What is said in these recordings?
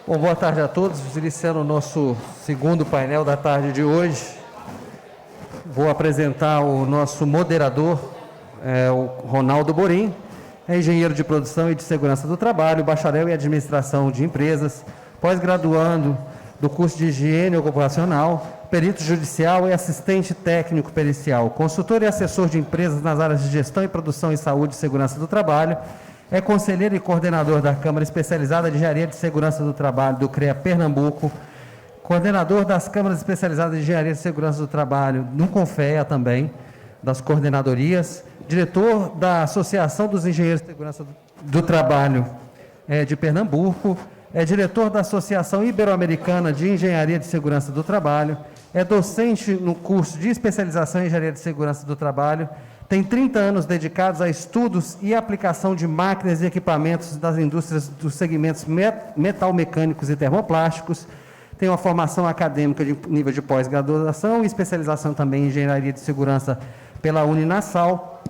Bom, boa tarde a todos. Iniciando o nosso segundo painel da tarde de hoje. Vou apresentar o nosso moderador, o Ronaldo Borim, é engenheiro de produção e de segurança do trabalho, bacharel em administração de empresas, pós-graduando do curso de higiene ocupacional, perito judicial e assistente técnico pericial, consultor e assessor de empresas nas áreas de gestão e produção em saúde e segurança do trabalho, é conselheiro e coordenador da Câmara Especializada de Engenharia de Segurança do Trabalho do CREA Pernambuco, coordenador das Câmaras Especializadas de Engenharia de Segurança do Trabalho, no CONFEA também, das coordenadorias, diretor da Associação dos Engenheiros de Segurança do Trabalho de Pernambuco, é diretor da Associação Ibero-Americana de Engenharia de Segurança do Trabalho, é docente no curso de especialização em Engenharia de Segurança do Trabalho, tem 30 anos dedicados a estudos e aplicação de máquinas e equipamentos das indústrias dos segmentos metalmecânicos e termoplásticos, tem uma formação acadêmica de nível de pós-graduação e especialização também em Engenharia de Segurança pela Uninasal,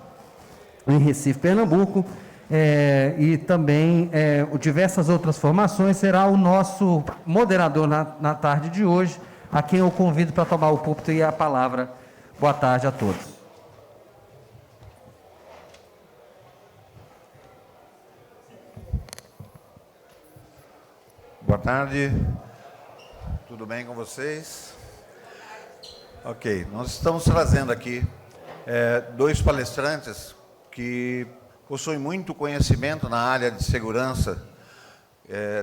em Recife, Pernambuco, e também diversas outras formações. Será o nosso moderador na tarde de hoje, a quem eu convido para tomar o púlpito e a palavra. Boa tarde a todos. Boa tarde, tudo bem com vocês? Ok, nós estamos trazendo aqui dois palestrantes que possuem muito conhecimento na área de segurança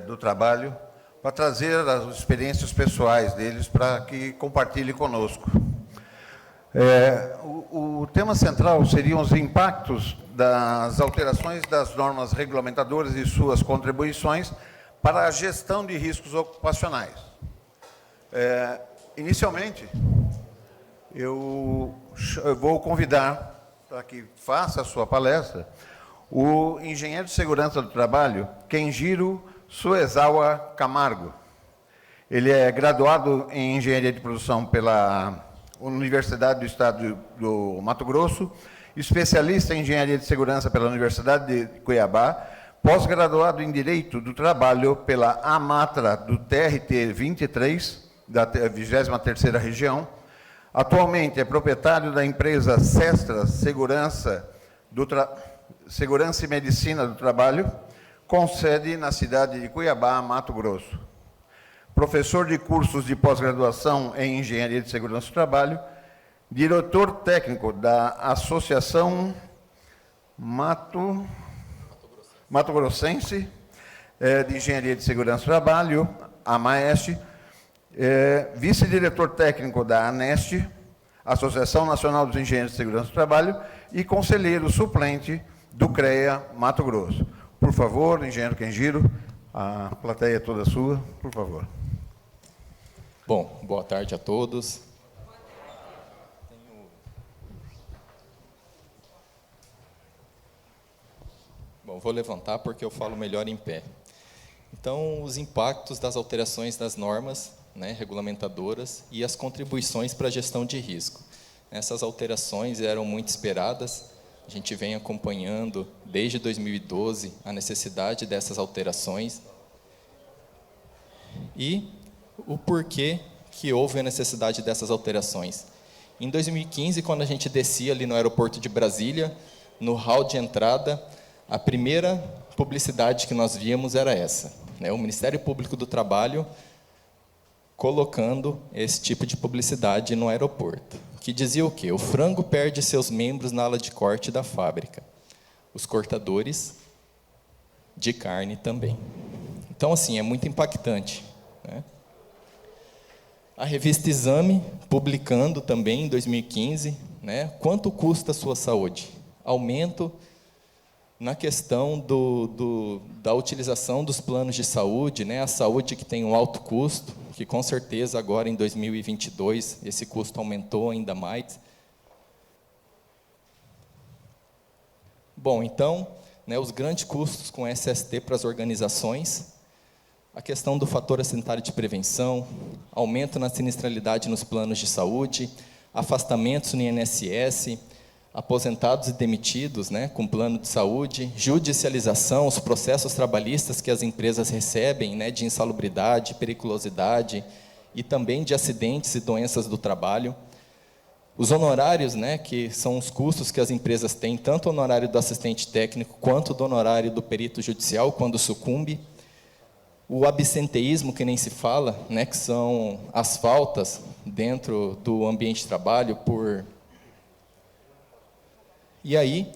do trabalho, para trazer as experiências pessoais deles para que compartilhem conosco. O tema central seriam os impactos das alterações das normas regulamentadoras e suas contribuições para a gestão de riscos ocupacionais. Inicialmente, eu vou convidar para que faça a sua palestra o engenheiro de segurança do trabalho, Kenjiro Suezawa Camargo. Ele é graduado em engenharia de produção pela Universidade do Estado do Mato Grosso, especialista em engenharia de segurança pela Universidade de Cuiabá, pós-graduado em Direito do Trabalho pela AMATRA do TRT 23, da 23ª Região. Atualmente é proprietário da empresa Sestra Segurança e Medicina do Trabalho, com sede na cidade de Cuiabá, Mato Grosso. Professor de cursos de pós-graduação em Engenharia de Segurança do Trabalho, diretor técnico da Associação Mato Grossense de Engenharia de Segurança do Trabalho, AMAEST, vice-diretor técnico da ANEST, Associação Nacional dos Engenheiros de Segurança do Trabalho, e conselheiro suplente do CREA Mato Grosso. Por favor, engenheiro Kenjiro, a plateia é toda sua, por favor. Bom, boa tarde a todos. Bom, vou levantar porque eu falo melhor em pé. Então, os impactos das alterações das normas, regulamentadoras e as contribuições para a gestão de risco. Essas alterações eram muito esperadas, a gente vem acompanhando desde 2012 a necessidade dessas alterações e o porquê que houve a necessidade dessas alterações. Em 2015, quando a gente descia ali no aeroporto de Brasília, no hall de entrada, a primeira publicidade que nós víamos era essa, o Ministério Público do Trabalho colocando esse tipo de publicidade no aeroporto, que dizia o quê? O frango perde seus membros na ala de corte da fábrica, os cortadores de carne também. Então, assim, é muito impactante, A revista Exame, publicando também em 2015, quanto custa a sua saúde? Aumento na questão da utilização dos planos de saúde, a saúde que tem um alto custo, que com certeza agora em 2022 esse custo aumentou ainda mais. Bom, então, os grandes custos com SST para as organizações, a questão do fator sanitário de prevenção, aumento na sinistralidade nos planos de saúde, afastamentos no INSS, aposentados e demitidos, né, com plano de saúde, judicialização, os processos trabalhistas que as empresas recebem, né, de insalubridade, periculosidade e também de acidentes e doenças do trabalho. Os honorários, né, que são os custos que as empresas têm, tanto o honorário do assistente técnico quanto do honorário do perito judicial, quando sucumbe. O absenteísmo, que nem se fala, né, que são as faltas dentro do ambiente de trabalho por... E aí,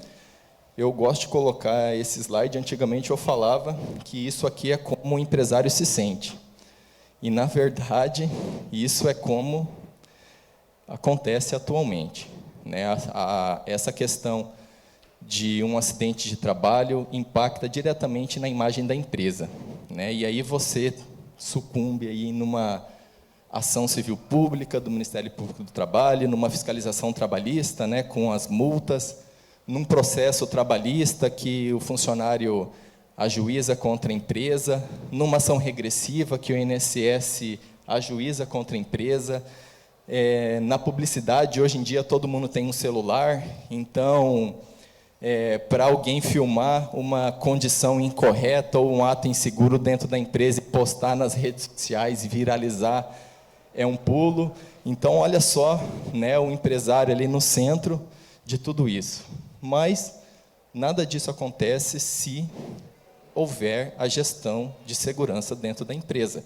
eu gosto de colocar esse slide, antigamente eu falava que isso aqui é como o empresário se sente. E, na verdade, isso é como acontece atualmente, né? Essa questão de um acidente de trabalho impacta diretamente na imagem da empresa, né? E aí você sucumbe aí numa ação civil pública do Ministério Público do Trabalho, numa fiscalização trabalhista, né, com as multas, num processo trabalhista que o funcionário ajuiza contra a empresa, numa ação regressiva que o INSS ajuiza contra a empresa. Na publicidade, hoje em dia, todo mundo tem um celular, então, para alguém filmar uma condição incorreta ou um ato inseguro dentro da empresa e postar nas redes sociais e viralizar, é um pulo. Então, olha só, né, o empresário ali no centro de tudo isso. Mas nada disso acontece se houver a gestão de segurança dentro da empresa,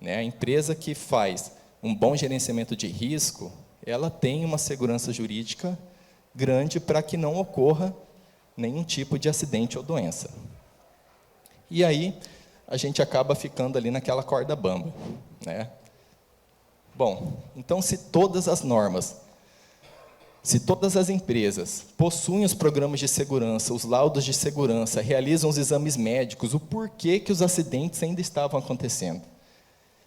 né? A empresa que faz um bom gerenciamento de risco, ela tem uma segurança jurídica grande para que não ocorra nenhum tipo de acidente ou doença. E aí, a gente acaba ficando ali naquela corda bamba, né? Bom, então, se todas as normas, se todas as empresas possuem os programas de segurança, os laudos de segurança, realizam os exames médicos, o porquê que os acidentes ainda estavam acontecendo?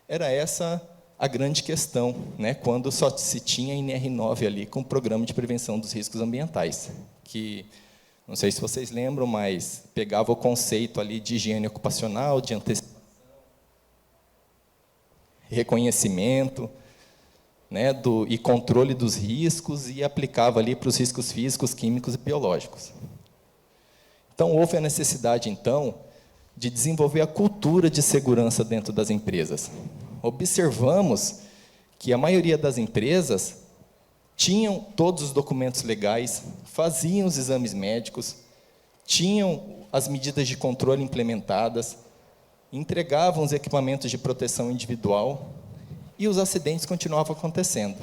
Era essa a grande questão, né, quando só se tinha a NR9 ali com o Programa de Prevenção dos Riscos Ambientais, que, não sei se vocês lembram, mas pegava o conceito ali de higiene ocupacional, de antecipação, reconhecimento, né, e controle dos riscos, e aplicava ali para os riscos físicos, químicos e biológicos. Então, houve a necessidade, então, de desenvolver a cultura de segurança dentro das empresas. Observamos que a maioria das empresas tinham todos os documentos legais, faziam os exames médicos, tinham as medidas de controle implementadas, entregavam os equipamentos de proteção individual, e os acidentes continuavam acontecendo.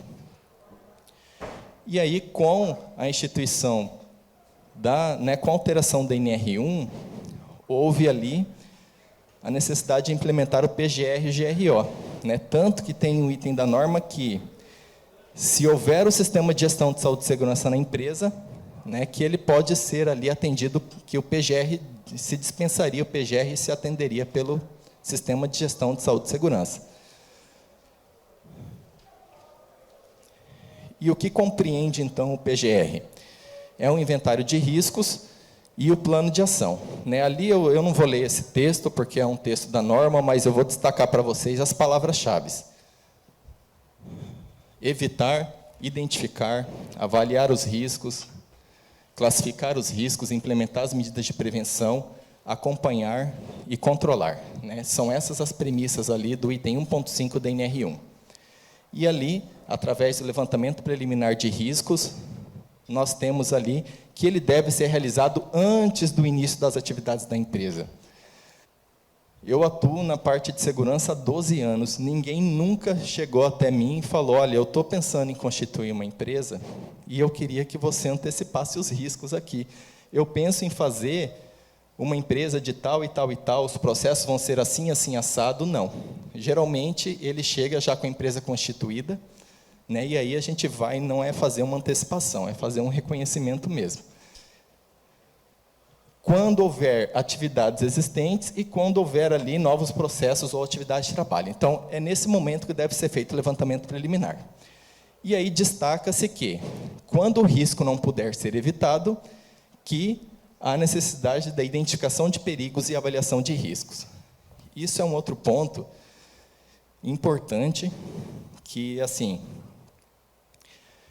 E aí, com a instituição, com a alteração da NR1, houve ali a necessidade de implementar o PGR e o GRO. Né? Tanto que tem um item da norma que, se houver o sistema de gestão de saúde e segurança na empresa, né, que ele pode ser ali atendido, que o PGR, se dispensaria o PGR e se atenderia pelo sistema de gestão de saúde e segurança. E o que compreende, então, o PGR? É um inventário de riscos e o plano de ação. Né? Ali eu não vou ler esse texto, porque é um texto da norma, mas eu vou destacar para vocês as palavras-chave. Evitar, identificar, avaliar os riscos, classificar os riscos, implementar as medidas de prevenção, acompanhar e controlar. Né? São essas as premissas ali do item 1.5 da NR1. E ali, através do levantamento preliminar de riscos, nós temos ali que ele deve ser realizado antes do início das atividades da empresa. Eu atuo na parte de segurança há 12 anos. Ninguém nunca chegou até mim e falou, olha, eu estou pensando em constituir uma empresa e eu queria que você antecipasse os riscos aqui. Eu penso em fazer uma empresa de tal e tal e tal, os processos vão ser assim, assim, assado. Não. Geralmente, ele chega já com a empresa constituída, né, e aí a gente vai, não é fazer uma antecipação, é fazer um reconhecimento mesmo. Quando houver atividades existentes e quando houver ali novos processos ou atividades de trabalho. Então, é nesse momento que deve ser feito o levantamento preliminar. E aí destaca-se que, quando o risco não puder ser evitado, que há necessidade da identificação de perigos e avaliação de riscos. Isso é um outro ponto importante que, assim,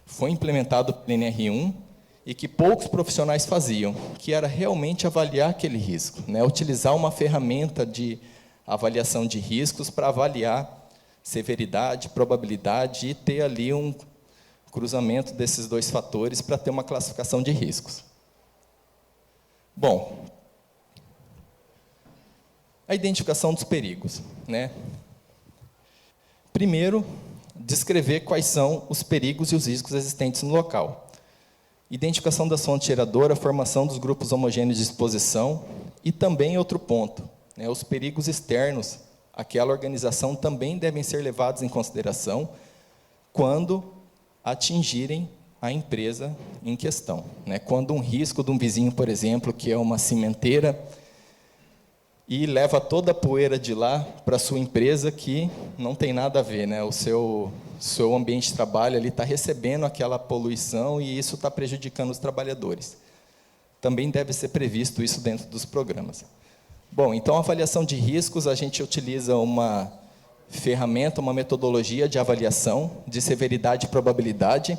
foi implementado pelo NR1 e que poucos profissionais faziam, que era realmente avaliar aquele risco, né? Utilizar uma ferramenta de avaliação de riscos para avaliar severidade, probabilidade e ter ali um cruzamento desses dois fatores para ter uma classificação de riscos. Bom, a identificação dos perigos, né? Primeiro, descrever quais são os perigos e os riscos existentes no local. Identificação das fontes geradoras, formação dos grupos homogêneos de exposição e também outro ponto, né, os perigos externos àquela organização também devem ser levados em consideração quando atingirem a empresa em questão, né? Quando um risco de um vizinho, por exemplo, que é uma cimenteira, e leva toda a poeira de lá para a sua empresa, que não tem nada a ver, né? O seu ambiente de trabalho ali está recebendo aquela poluição e isso está prejudicando os trabalhadores. Também deve ser previsto isso dentro dos programas. Bom, então, a avaliação de riscos, a gente utiliza uma ferramenta, uma metodologia de avaliação de severidade e probabilidade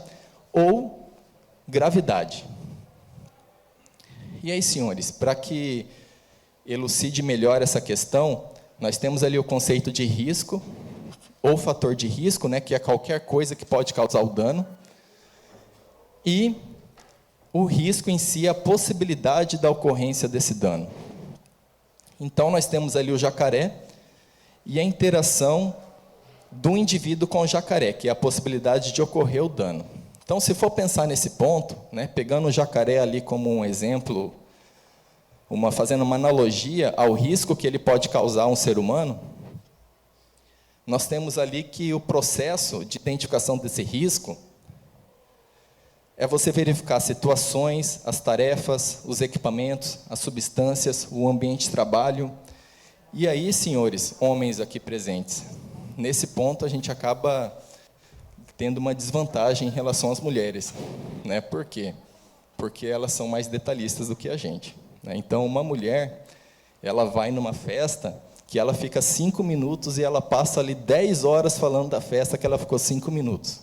ou gravidade. E aí, senhores, para que elucide melhor essa questão, nós temos ali o conceito de risco, ou fator de risco, né, que é qualquer coisa que pode causar o dano, e o risco em si é a possibilidade da ocorrência desse dano. Então, nós temos ali o jacaré e a interação do indivíduo com o jacaré, que é a possibilidade de ocorrer o dano. Então, se for pensar nesse ponto, né, pegando o jacaré ali como um exemplo, fazendo uma analogia ao risco que ele pode causar a um ser humano, nós temos ali que o processo de identificação desse risco é você verificar as situações, as tarefas, os equipamentos, as substâncias, o ambiente de trabalho. E aí, senhores, homens aqui presentes, nesse ponto a gente acaba tendo uma desvantagem em relação às mulheres, né? Por quê? Porque elas são mais detalhistas do que a gente. Então, uma mulher, ela vai numa festa que ela fica 5 minutos e ela passa ali 10 horas falando da festa que ela ficou 5 minutos.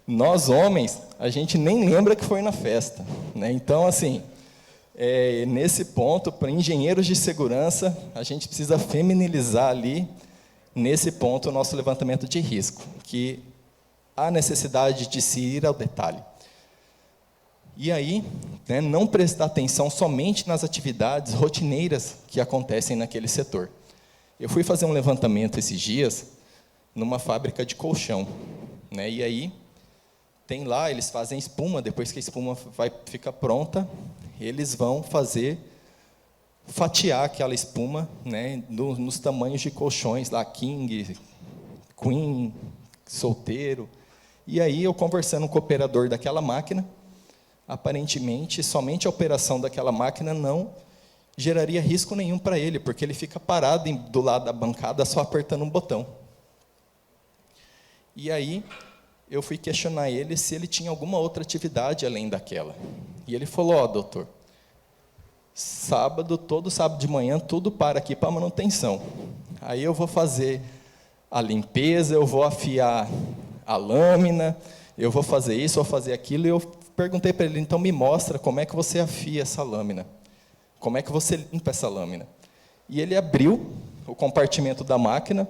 Nós, homens, a gente nem lembra que foi na festa, né? Então, assim, nesse ponto, para engenheiros de segurança, a gente precisa feminilizar ali, nesse ponto, o nosso levantamento de risco, que há necessidade de se ir ao detalhe. E aí, né, não prestar atenção somente nas atividades rotineiras que acontecem naquele setor. Eu fui fazer um levantamento esses dias numa fábrica de colchão, né, e aí tem lá, eles fazem espuma, depois que a espuma fica pronta, eles vão fatiar aquela espuma, né, nos tamanhos de colchões, lá, king, queen, solteiro. E aí, eu conversando com o operador daquela máquina, aparentemente, somente a operação daquela máquina não geraria risco nenhum para ele, porque ele fica parado do lado da bancada só apertando um botão. E aí, eu fui questionar ele se ele tinha alguma outra atividade além daquela. E ele falou, ó, doutor, todo sábado de manhã, tudo para aqui para manutenção. Aí eu vou fazer a limpeza, eu vou afiar a lâmina, eu vou fazer isso, vou fazer aquilo, e eu perguntei para ele, então me mostra como é que você afia essa lâmina, como é que você limpa essa lâmina. E ele abriu o compartimento da máquina.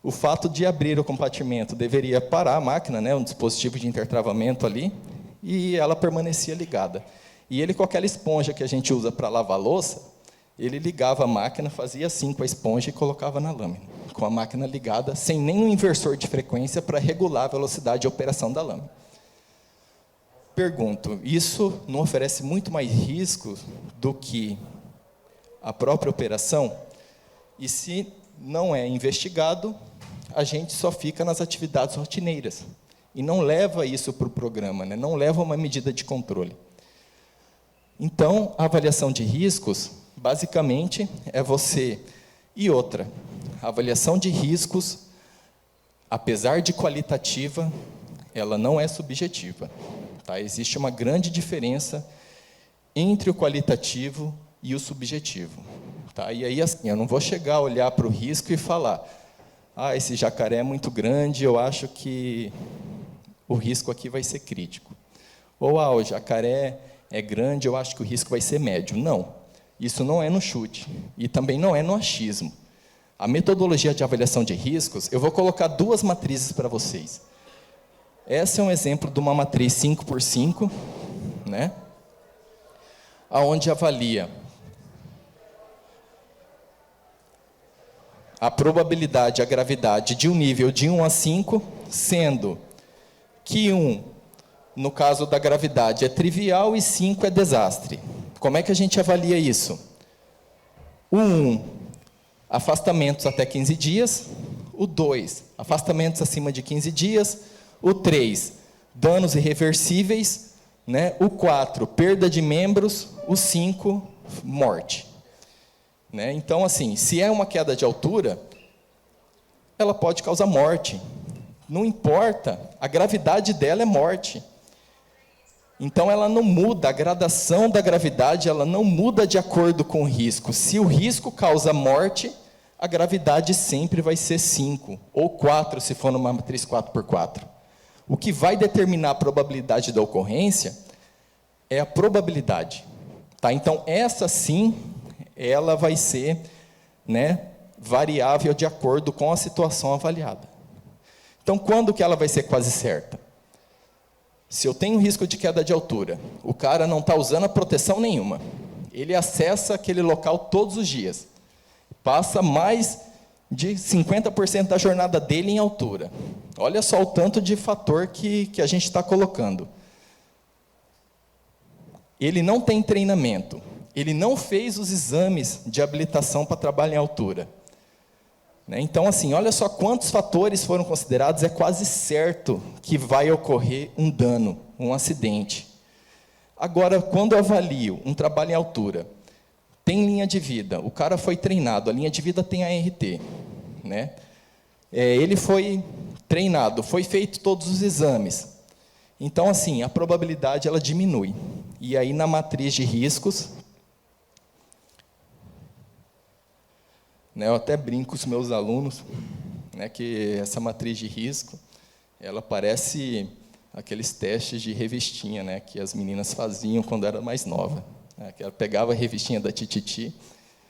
O fato de abrir o compartimento deveria parar a máquina, né, um dispositivo de intertravamento ali, e ela permanecia ligada. E ele, com aquela esponja que a gente usa para lavar louça, ele ligava a máquina, fazia assim com a esponja e colocava na lâmina, com a máquina ligada, sem nenhum inversor de frequência para regular a velocidade de operação da lâmina. Pergunto, isso não oferece muito mais risco do que a própria operação? E se não é investigado, a gente só fica nas atividades rotineiras e não leva isso para o programa, né? Não leva uma medida de controle. Então, a avaliação de riscos, basicamente, é você... E outra, a avaliação de riscos, apesar de qualitativa, ela não é subjetiva. Tá? Existe uma grande diferença entre o qualitativo e o subjetivo. Tá? E aí, assim, eu não vou chegar a olhar para o risco e falar, esse jacaré é muito grande, eu acho que o risco aqui vai ser crítico. Ou, o jacaré é grande, eu acho que o risco vai ser médio. Não, isso não é no chute, e também não é no achismo. A metodologia de avaliação de riscos, eu vou colocar 2 matrizes para vocês. Essa é um exemplo de uma matriz 5x5, né? Onde avalia a probabilidade, a gravidade de um nível de 1 a 5, sendo que 1, no caso da gravidade, é trivial e 5 é desastre. Como é que a gente avalia isso? O 1, afastamentos até 15 dias. O 2, afastamentos acima de 15 dias. O 3, danos irreversíveis, né? O 4, perda de membros. O 5, morte. Né? Então, assim, se é uma queda de altura, ela pode causar morte. Não importa, a gravidade dela é morte. Então, ela não muda, a gradação da gravidade, ela não muda de acordo com o risco. Se o risco causa morte, a gravidade sempre vai ser 5, ou 4, se for numa matriz 4x4. O que vai determinar a probabilidade da ocorrência é a probabilidade. Tá? Então, essa sim, ela vai ser, né, variável de acordo com a situação avaliada. Então, quando que ela vai ser quase certa? Se eu tenho risco de queda de altura, o cara não está usando a proteção nenhuma, ele acessa aquele local todos os dias, passa mais de 50% da jornada dele em altura. Olha só o tanto de fator que a gente está colocando. Ele não tem treinamento, ele não fez os exames de habilitação para trabalho em altura. Então, assim, olha só quantos fatores foram considerados, é quase certo que vai ocorrer um dano, um acidente. Agora, quando eu avalio um trabalho em altura, tem linha de vida, o cara foi treinado, a linha de vida tem ART, né? Ele foi treinado, foi feito todos os exames. Então, assim, a probabilidade ela diminui. E aí, na matriz de riscos, né, eu até brinco com os meus alunos, né, que essa matriz de risco, ela parece aqueles testes de revistinha, né, que as meninas faziam quando era mais nova. Né, que ela pegava a revistinha da Tititi,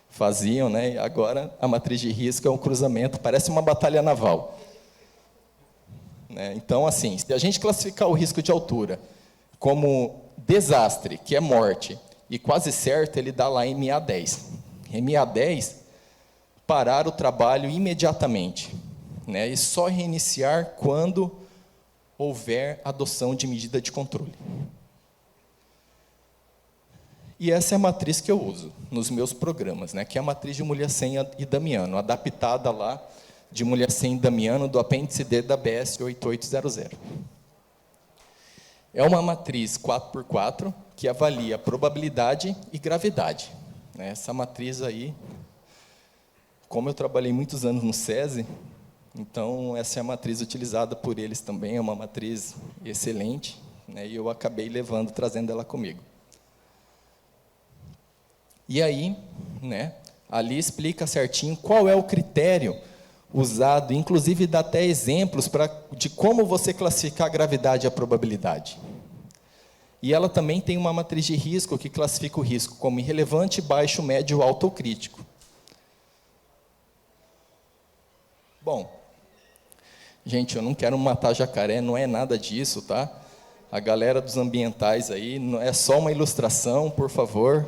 faziam, né, e agora a matriz de risco é um cruzamento, parece uma batalha naval. Né, então, assim, se a gente classificar o risco de altura como desastre, que é morte, e quase certo, ele dá lá MA10. MA10, parar o trabalho imediatamente, né, e só reiniciar quando houver adoção de medida de controle. E essa é a matriz que eu uso nos meus programas, né, que é a matriz de Mulhacem e Damiano, adaptada lá de Mulhacem e Damiano do apêndice D da BS 8800. É uma matriz 4x4 que avalia probabilidade e gravidade. Né, essa matriz aí, como eu trabalhei muitos anos no SESI, então essa é a matriz utilizada por eles também, é uma matriz excelente, né, e eu acabei trazendo ela comigo. E aí, né, ali explica certinho qual é o critério usado, inclusive dá até exemplos de como você classificar a gravidade e a probabilidade. E ela também tem uma matriz de risco que classifica o risco como irrelevante, baixo, médio, alto ou crítico. Bom, gente, eu não quero matar jacaré, não é nada disso, tá? A galera dos ambientais aí, não é só uma ilustração, por favor.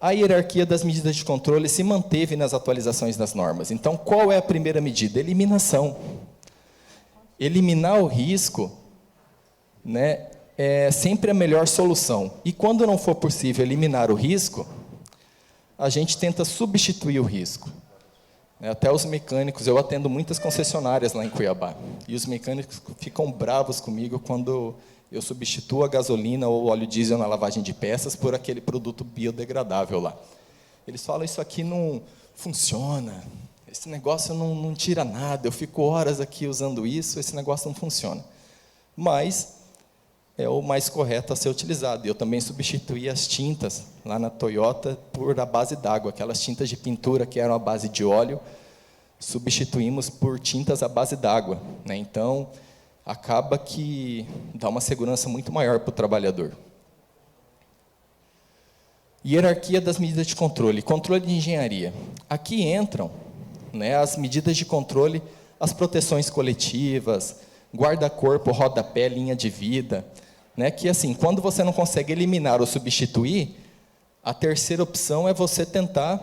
A hierarquia das medidas de controle se manteve nas atualizações das normas. Então, qual é a primeira medida? Eliminação. Eliminar o risco, né, é sempre a melhor solução. E quando não for possível eliminar o risco, a gente tenta substituir o risco. Até os mecânicos, eu atendo muitas concessionárias lá em Cuiabá, e os mecânicos ficam bravos comigo quando eu substituo a gasolina ou o óleo diesel na lavagem de peças por aquele produto biodegradável lá. Eles falam, isso aqui não funciona, esse negócio não tira nada, eu fico horas aqui usando isso, esse negócio não funciona. Mas é o mais correto a ser utilizado. Eu também substituí as tintas lá na Toyota por a base d'água, aquelas tintas de pintura que eram a base de óleo, substituímos por tintas à base d'água. Né? Então, acaba que dá uma segurança muito maior para o trabalhador. Hierarquia das medidas de controle, controle de engenharia. Aqui entram, né, as medidas de controle, as proteções coletivas, guarda-corpo, rodapé, linha de vida, né, que assim, quando você não consegue eliminar ou substituir, a terceira opção é você tentar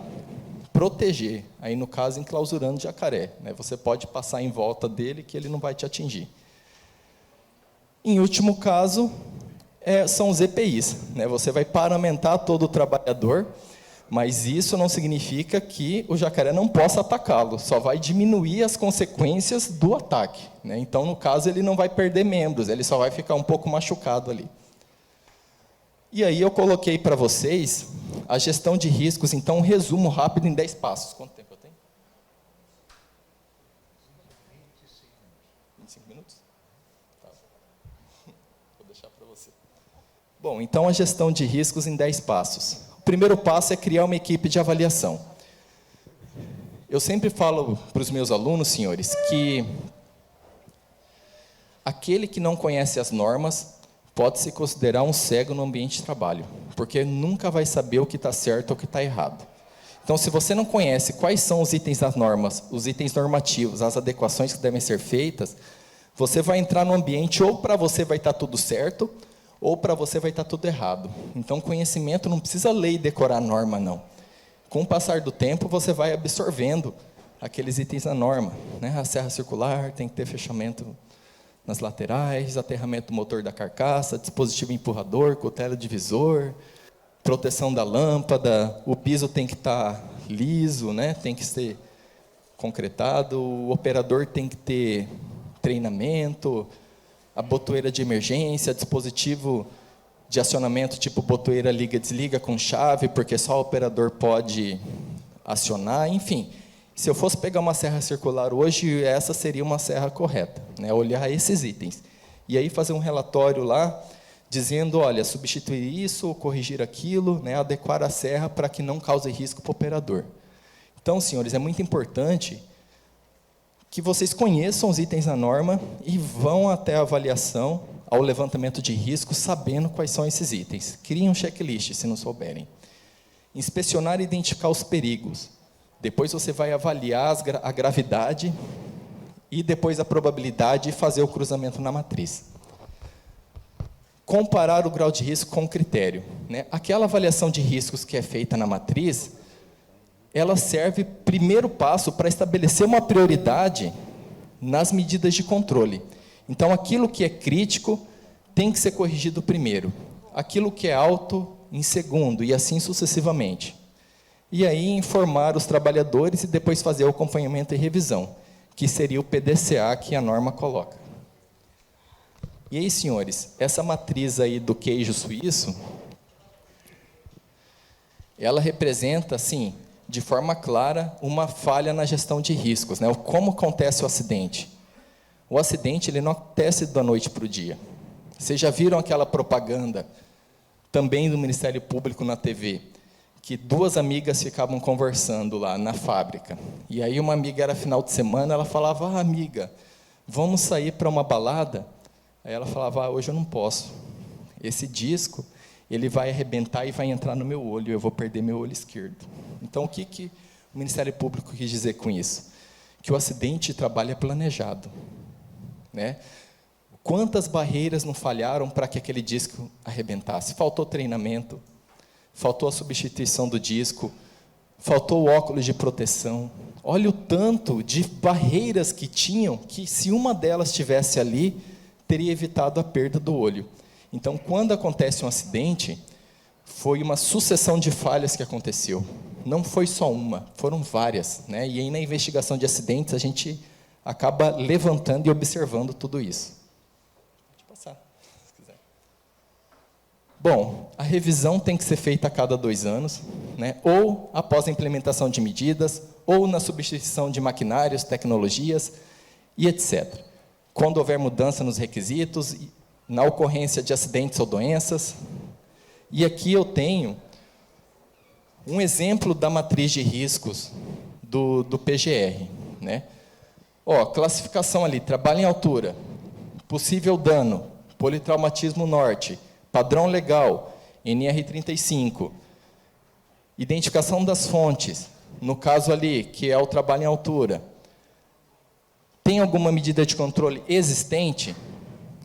proteger, aí no caso enclausurando jacaré, né, você pode passar em volta dele que ele não vai te atingir. Em último caso, são os EPIs, né? Você vai paramentar todo o trabalhador, mas isso não significa que o jacaré não possa atacá-lo, só vai diminuir as consequências do ataque, né? Então, no caso, ele não vai perder membros, ele só vai ficar um pouco machucado ali. E aí eu coloquei para vocês a gestão de riscos, então um resumo rápido em 10 passos. Quanto tempo eu tenho? 25 minutos? Tá. Vou deixar para você. Bom, então a gestão de riscos em 10 passos. O primeiro passo é criar uma equipe de avaliação. Eu sempre falo para os meus alunos, senhores, que aquele que não conhece as normas pode se considerar um cego no ambiente de trabalho, porque nunca vai saber o que está certo ou o que está errado. Então, se você não conhece quais são os itens das normas, os itens normativos, as adequações que devem ser feitas, você vai entrar no ambiente ou para você vai estar tudo certo, ou para você vai estar tudo errado. Então, conhecimento não precisa ler e decorar a norma, não. Com o passar do tempo, você vai absorvendo aqueles itens da norma, né? A serra circular tem que ter fechamento nas laterais, aterramento do motor da carcaça, dispositivo empurrador, cutelo divisor, proteção da lâmpada, o piso tem que estar liso, né? Tem que ser concretado, o operador tem que ter treinamento, a botoeira de emergência, dispositivo de acionamento tipo botoeira liga-desliga com chave, porque só o operador pode acionar, enfim. Se eu fosse pegar uma serra circular hoje, essa seria uma serra correta, né? Olhar esses itens. E aí fazer um relatório lá, dizendo, olha, substituir isso, corrigir aquilo, né? Adequar a serra para que não cause risco para o operador. Então, senhores, é muito importante que vocês conheçam os itens da norma e vão até a avaliação, ao levantamento de risco, sabendo quais são esses itens. Criem um checklist, se não souberem. Inspecionar e identificar os perigos. Depois você vai avaliar a gravidade e depois a probabilidade e fazer o cruzamento na matriz. Comparar o grau de risco com o critério, né? Aquela avaliação de riscos que é feita na matriz, ela serve, primeiro passo, para estabelecer uma prioridade nas medidas de controle. Então, aquilo que é crítico tem que ser corrigido primeiro. Aquilo que é alto, em segundo, e assim sucessivamente. E aí, informar os trabalhadores e depois fazer o acompanhamento e revisão, que seria o PDCA que a norma coloca. E aí, senhores, essa matriz aí do queijo suíço, ela representa, assim, de forma clara, uma falha na gestão de riscos, né? Como acontece o acidente? O acidente ele não acontece da noite para o dia. Vocês já viram aquela propaganda, também do Ministério Público na TV, que duas amigas ficavam conversando lá na fábrica. E aí uma amiga era final de semana, ela falava, amiga, vamos sair para uma balada? Aí ela falava, hoje eu não posso. Esse disco, ele vai arrebentar e vai entrar no meu olho, eu vou perder meu olho esquerdo. Então, o que o Ministério Público quis dizer com isso? Que o acidente de trabalho é planejado, né? Quantas barreiras não falharam para que aquele disco arrebentasse? Faltou treinamento, faltou a substituição do disco, faltou o óculos de proteção. Olha o tanto de barreiras que tinham, que se uma delas estivesse ali, teria evitado a perda do olho. Então, quando acontece um acidente, foi uma sucessão de falhas que aconteceu. Não foi só uma, foram várias, né? E aí, na investigação de acidentes, a gente acaba levantando e observando tudo isso. Pode passar, se quiser. Bom, a revisão tem que ser feita a cada 2 anos, né? Ou após a implementação de medidas, ou na substituição de maquinários, tecnologias e etc. Quando houver mudança nos requisitos, na ocorrência de acidentes ou doenças. E aqui eu tenho um exemplo da matriz de riscos do PGR, né? Ó, classificação ali, trabalho em altura, possível dano, politraumatismo norte, padrão legal, NR35, identificação das fontes, no caso ali, que é o trabalho em altura. Tem alguma medida de controle existente?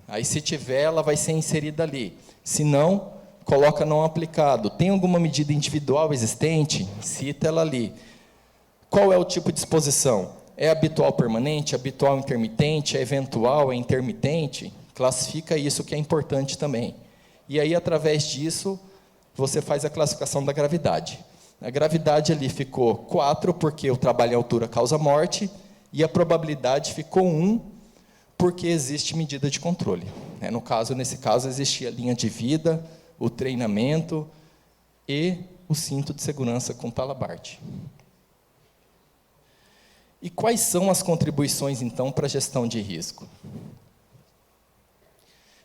Aí, se tiver, ela vai ser inserida ali. Se não, coloca não aplicado. Tem alguma medida individual existente? Cita ela ali. Qual é o tipo de exposição? É habitual permanente, habitual intermitente, é eventual, é intermitente? Classifica isso, que é importante também. E aí, através disso, você faz a classificação da gravidade. A gravidade ali ficou 4, porque o trabalho em altura causa morte, e a probabilidade ficou 1, porque existe medida de controle. Nesse caso, existia a linha de vida, o treinamento e o cinto de segurança com talabarte. E quais são as contribuições, então, para a gestão de risco?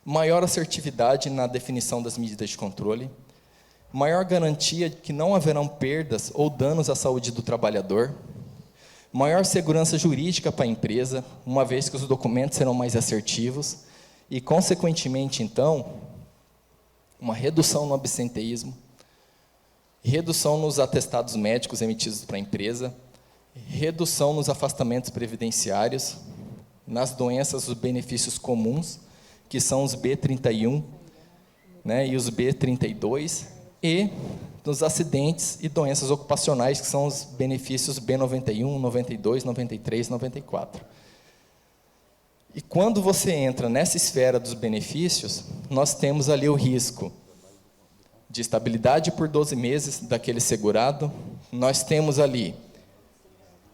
Maior assertividade na definição das medidas de controle, maior garantia de que não haverão perdas ou danos à saúde do trabalhador, maior segurança jurídica para a empresa, uma vez que os documentos serão mais assertivos, e, consequentemente, então, uma redução no absenteísmo, redução nos atestados médicos emitidos para a empresa, redução nos afastamentos previdenciários, nas doenças dos benefícios comuns, que são os B31, e os B32, e nos acidentes e doenças ocupacionais, que são os benefícios B91, 92, 93, 94. E quando você entra nessa esfera dos benefícios, nós temos ali o risco de estabilidade por 12 meses daquele segurado, nós temos ali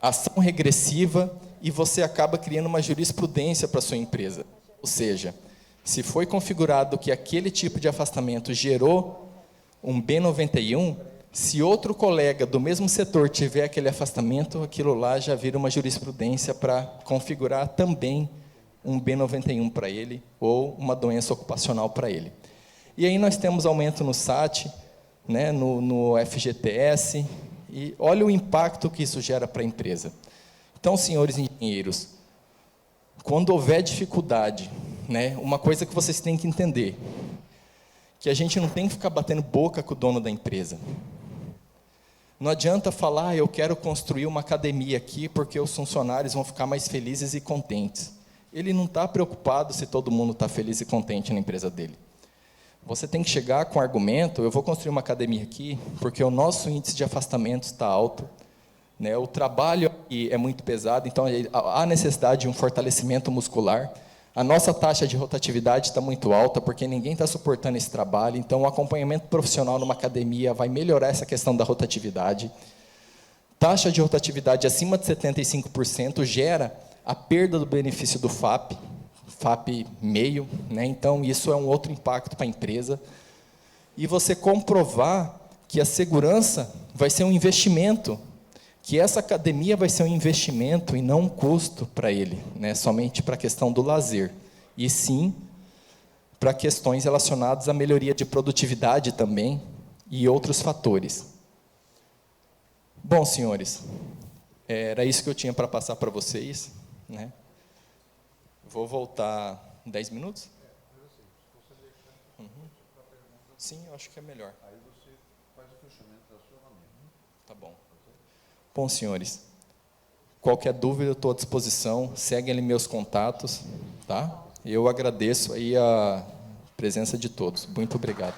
ação regressiva, e você acaba criando uma jurisprudência para a sua empresa. Ou seja, se foi configurado que aquele tipo de afastamento gerou um B91, se outro colega do mesmo setor tiver aquele afastamento, aquilo lá já vira uma jurisprudência para configurar também um B91 para ele, ou uma doença ocupacional para ele. E aí nós temos aumento no SAT, no FGTS, e olha o impacto que isso gera para a empresa. Então, senhores engenheiros, quando houver dificuldade, uma coisa que vocês têm que entender, que a gente não tem que ficar batendo boca com o dono da empresa. Não adianta falar, eu quero construir uma academia aqui, porque os funcionários vão ficar mais felizes e contentes. Ele não está preocupado se todo mundo está feliz e contente na empresa dele. Você tem que chegar com argumento, eu vou construir uma academia aqui, porque o nosso índice de afastamento está alto, o trabalho aqui é muito pesado, então há necessidade de um fortalecimento muscular, a nossa taxa de rotatividade está muito alta, porque ninguém está suportando esse trabalho, então o acompanhamento profissional numa academia vai melhorar essa questão da rotatividade. Taxa de rotatividade acima de 75% gera a perda do benefício do FAP, FAP meio, então isso é um outro impacto para a empresa. E você comprovar que a segurança vai ser um investimento, que essa academia vai ser um investimento e não um custo para ele, somente para a questão do lazer, e sim para questões relacionadas à melhoria de produtividade também e outros fatores. Bom, senhores, era isso que eu tinha para passar para vocês. Vou voltar 10 minutos? Sim, eu acho que é melhor. Aí você faz o fechamento da sua maneira. Tá bom. Bom, senhores, qualquer dúvida, eu estou à disposição. Seguem ali meus contatos, tá? Eu agradeço aí a presença de todos. Muito obrigado.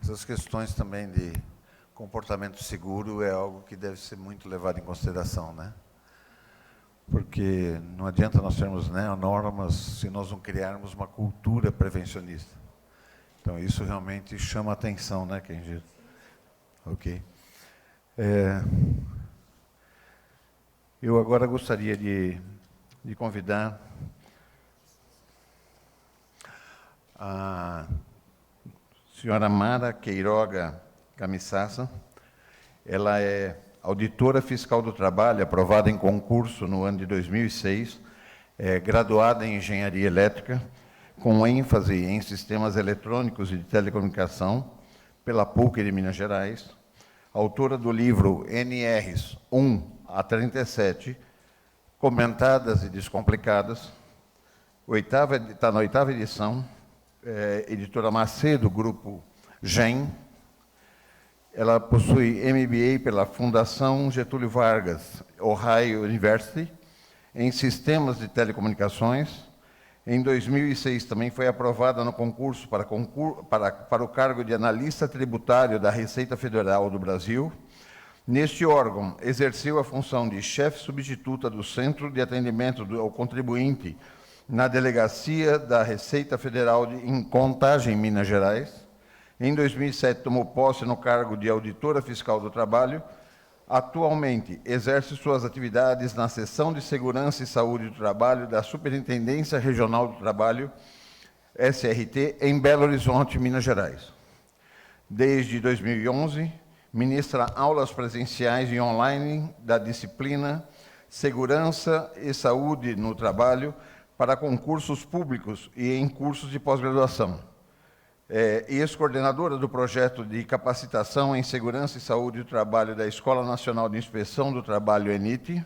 Essas questões também de comportamento seguro é algo que deve ser muito levado em consideração, Porque não adianta nós termos normas se nós não criarmos uma cultura prevencionista. Então, isso realmente chama a atenção, Kenji? Ok. Eu agora gostaria de convidar a senhora Mara Queiroga Camissassa. Ela é auditora fiscal do trabalho, aprovada em concurso no ano de 2006, graduada em engenharia elétrica, com ênfase em sistemas eletrônicos e de telecomunicação, pela PUC de Minas Gerais, autora do livro NRs 1 a 37, Comentadas e Descomplicadas, está na 8ª edição, editora Macedo, Grupo GEM. Ela possui MBA pela Fundação Getúlio Vargas, Ohio University, em Sistemas de Telecomunicações. Em 2006, também foi aprovada no concurso para o cargo de analista tributário da Receita Federal do Brasil. Neste órgão, exerceu a função de chefe substituta do Centro de Atendimento ao Contribuinte na Delegacia da Receita Federal em Contagem, Minas Gerais. Em 2007, tomou posse no cargo de auditora fiscal do trabalho. Atualmente, exerce suas atividades na Seção de Segurança e Saúde do Trabalho da Superintendência Regional do Trabalho, SRT, em Belo Horizonte, Minas Gerais. Desde 2011, ministra aulas presenciais e online da disciplina Segurança e Saúde no Trabalho para concursos públicos e em cursos de pós-graduação. Ex-coordenadora do projeto de capacitação em Segurança e Saúde do Trabalho da Escola Nacional de Inspeção do Trabalho, ENIT,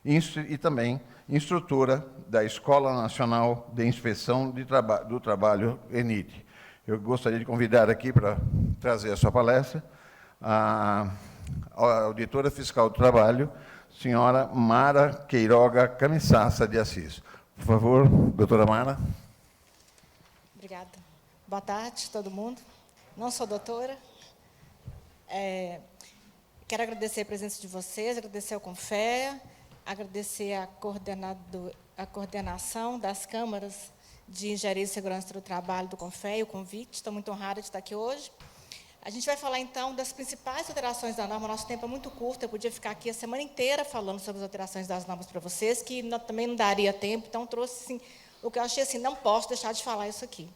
e também instrutora da Escola Nacional de Inspeção do Trabalho, ENIT. Eu gostaria de convidar aqui para trazer a sua palestra a auditora fiscal do trabalho, senhora Mara Queiroga Camissaça de Assis. Por favor, doutora Mara. Obrigada. Boa tarde, todo mundo. Não sou doutora. Quero agradecer a presença de vocês, agradecer ao Confea, agradecer a coordenação das câmaras de Engenharia e Segurança do Trabalho do Confea, o convite. Estou muito honrada de estar aqui hoje. A gente vai falar, então, das principais alterações da norma. Nosso tempo é muito curto, eu podia ficar aqui a semana inteira falando sobre as alterações das normas para vocês, que também não daria tempo, então trouxe, assim, o que eu achei assim, não posso deixar de falar isso aqui.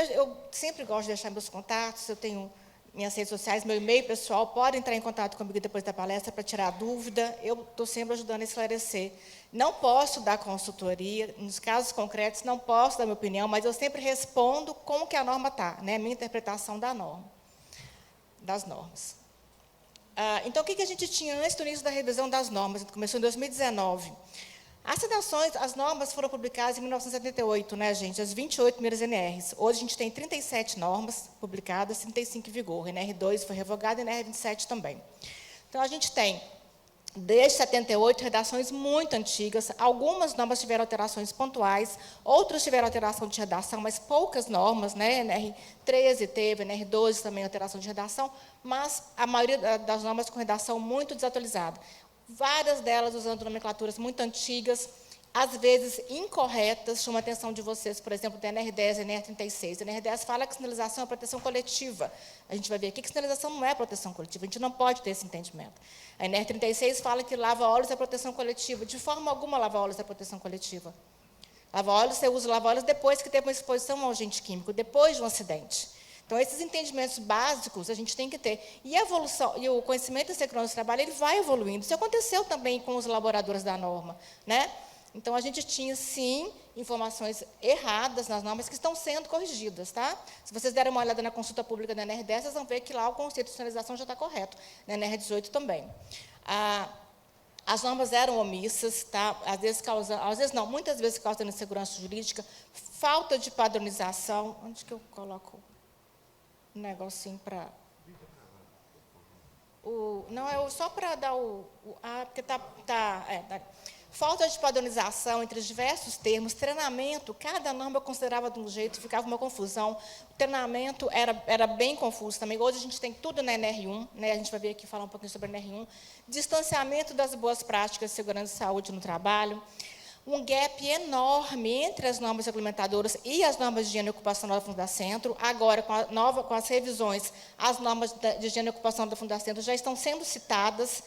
Eu sempre gosto de deixar meus contatos, eu tenho minhas redes sociais, meu e-mail pessoal, podem entrar em contato comigo depois da palestra para tirar dúvida, eu estou sempre ajudando a esclarecer. Não posso dar consultoria, nos casos concretos, não posso dar minha opinião, mas eu sempre respondo como que a norma está, né, minha interpretação da norma, das normas. Então, o que a gente tinha antes do início da revisão das normas? Começou em 2019. As normas foram publicadas em 1978, né, gente? As 28 primeiras NRs. Hoje a gente tem 37 normas publicadas, 35 em vigor. NR2 foi revogada e NR27 também. Então, a gente tem, desde 78, redações muito antigas. Algumas normas tiveram alterações pontuais, outras tiveram alteração de redação, mas poucas normas, né? NR13 teve, NR12 também alteração de redação, mas a maioria das normas com redação muito desatualizada. Várias delas usando nomenclaturas muito antigas, às vezes incorretas. Chamo a atenção de vocês, por exemplo, do NR10 e NR36. O NR10 fala que sinalização é proteção coletiva. A gente vai ver aqui que sinalização não é proteção coletiva, a gente não pode ter esse entendimento. A NR36 fala que lava-óleos é proteção coletiva. De forma alguma, lava-óleos é proteção coletiva. Lava-óleos, você usa lava-óleos depois que teve uma exposição a um agente químico, depois de um acidente. Então, esses entendimentos básicos a gente tem que ter. E a evolução, e o conhecimento em segurança do trabalho, ele vai evoluindo. Isso aconteceu também com os elaboradores da norma, né? Então, a gente tinha, sim, informações erradas nas normas que estão sendo corrigidas, tá? Se vocês derem uma olhada na consulta pública da NR10, vocês vão ver que lá o conceito de sinalização já está correto. Na NR18 também. As normas eram omissas, tá? Muitas vezes causando insegurança jurídica, falta de padronização. Onde que eu coloco um negocinho para... só para dar porque falta de padronização entre os diversos termos, treinamento, cada norma eu considerava de um jeito, ficava uma confusão. O treinamento era bem confuso também. Hoje a gente tem tudo na NR1, né? A gente vai ver aqui falar um pouquinho sobre a NR1. Distanciamento das boas práticas de segurança e saúde no trabalho. Um gap enorme entre as normas regulamentadoras e as normas de higiene e ocupação da Fundacentro. Agora, com as revisões, as normas de higiene e ocupação da Fundacentro já estão sendo citadas,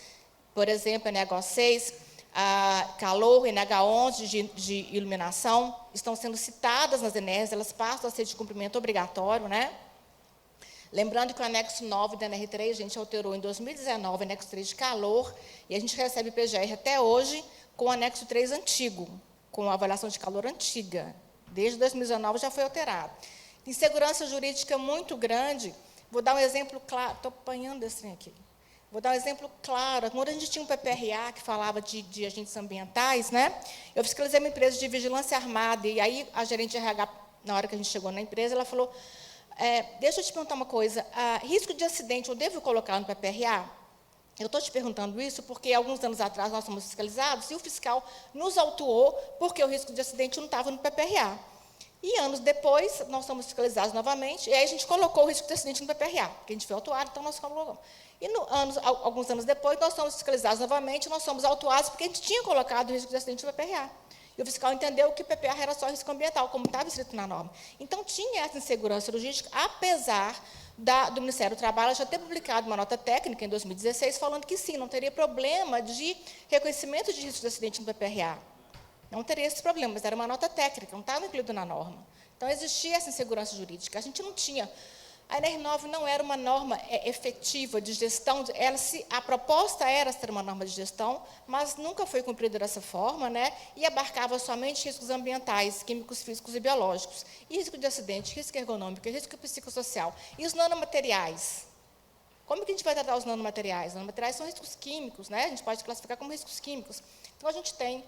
por exemplo, NH6, calor, NH11 de iluminação, estão sendo citadas nas NRs, elas passam a ser de cumprimento obrigatório, né? Lembrando que o anexo 9 da NR3, a gente alterou em 2019, anexo 3 de calor, e a gente recebe PGR até hoje com o anexo 3 antigo, com a avaliação de calor antiga. Desde 2019 já foi alterado. Insegurança jurídica muito grande. Vou dar um exemplo claro. Estou apanhando esse trem aqui. Vou dar um exemplo claro. Quando a gente tinha um PPRA que falava de agentes ambientais, né? Eu fiscalizei uma empresa de vigilância armada, e aí a gerente de RH, na hora que a gente chegou na empresa, ela falou, deixa eu te perguntar uma coisa, risco de acidente eu devo colocar no PPRA? Eu estou te perguntando isso porque, alguns anos atrás, nós fomos fiscalizados e o fiscal nos autuou porque o risco de acidente não estava no PPRA. E, anos depois, nós fomos fiscalizados novamente, e aí a gente colocou o risco de acidente no PPRA, porque a gente foi autuado, então nós colocamos. E, alguns anos depois, nós fomos fiscalizados novamente, nós fomos autuados porque a gente tinha colocado o risco de acidente no PPRA. E o fiscal entendeu que o PPRA era só risco ambiental, como estava escrito na norma. Então, tinha essa insegurança jurídica, apesar do Ministério do Trabalho já ter publicado uma nota técnica em 2016, falando que, sim, não teria problema de reconhecimento de risco de acidente no PPRA. Não teria esse problema, mas era uma nota técnica, não estava incluído na norma. Então, existia essa insegurança jurídica. A gente não tinha. A NR9 não era uma norma efetiva de gestão. A proposta era ser uma norma de gestão, mas nunca foi cumprida dessa forma, né? E abarcava somente riscos ambientais, químicos, físicos e biológicos. E risco de acidente, risco ergonômico, risco psicossocial. E os nanomateriais? Como que a gente vai tratar os nanomateriais? Os nanomateriais são riscos químicos, né? A gente pode classificar como riscos químicos. Então, a gente tem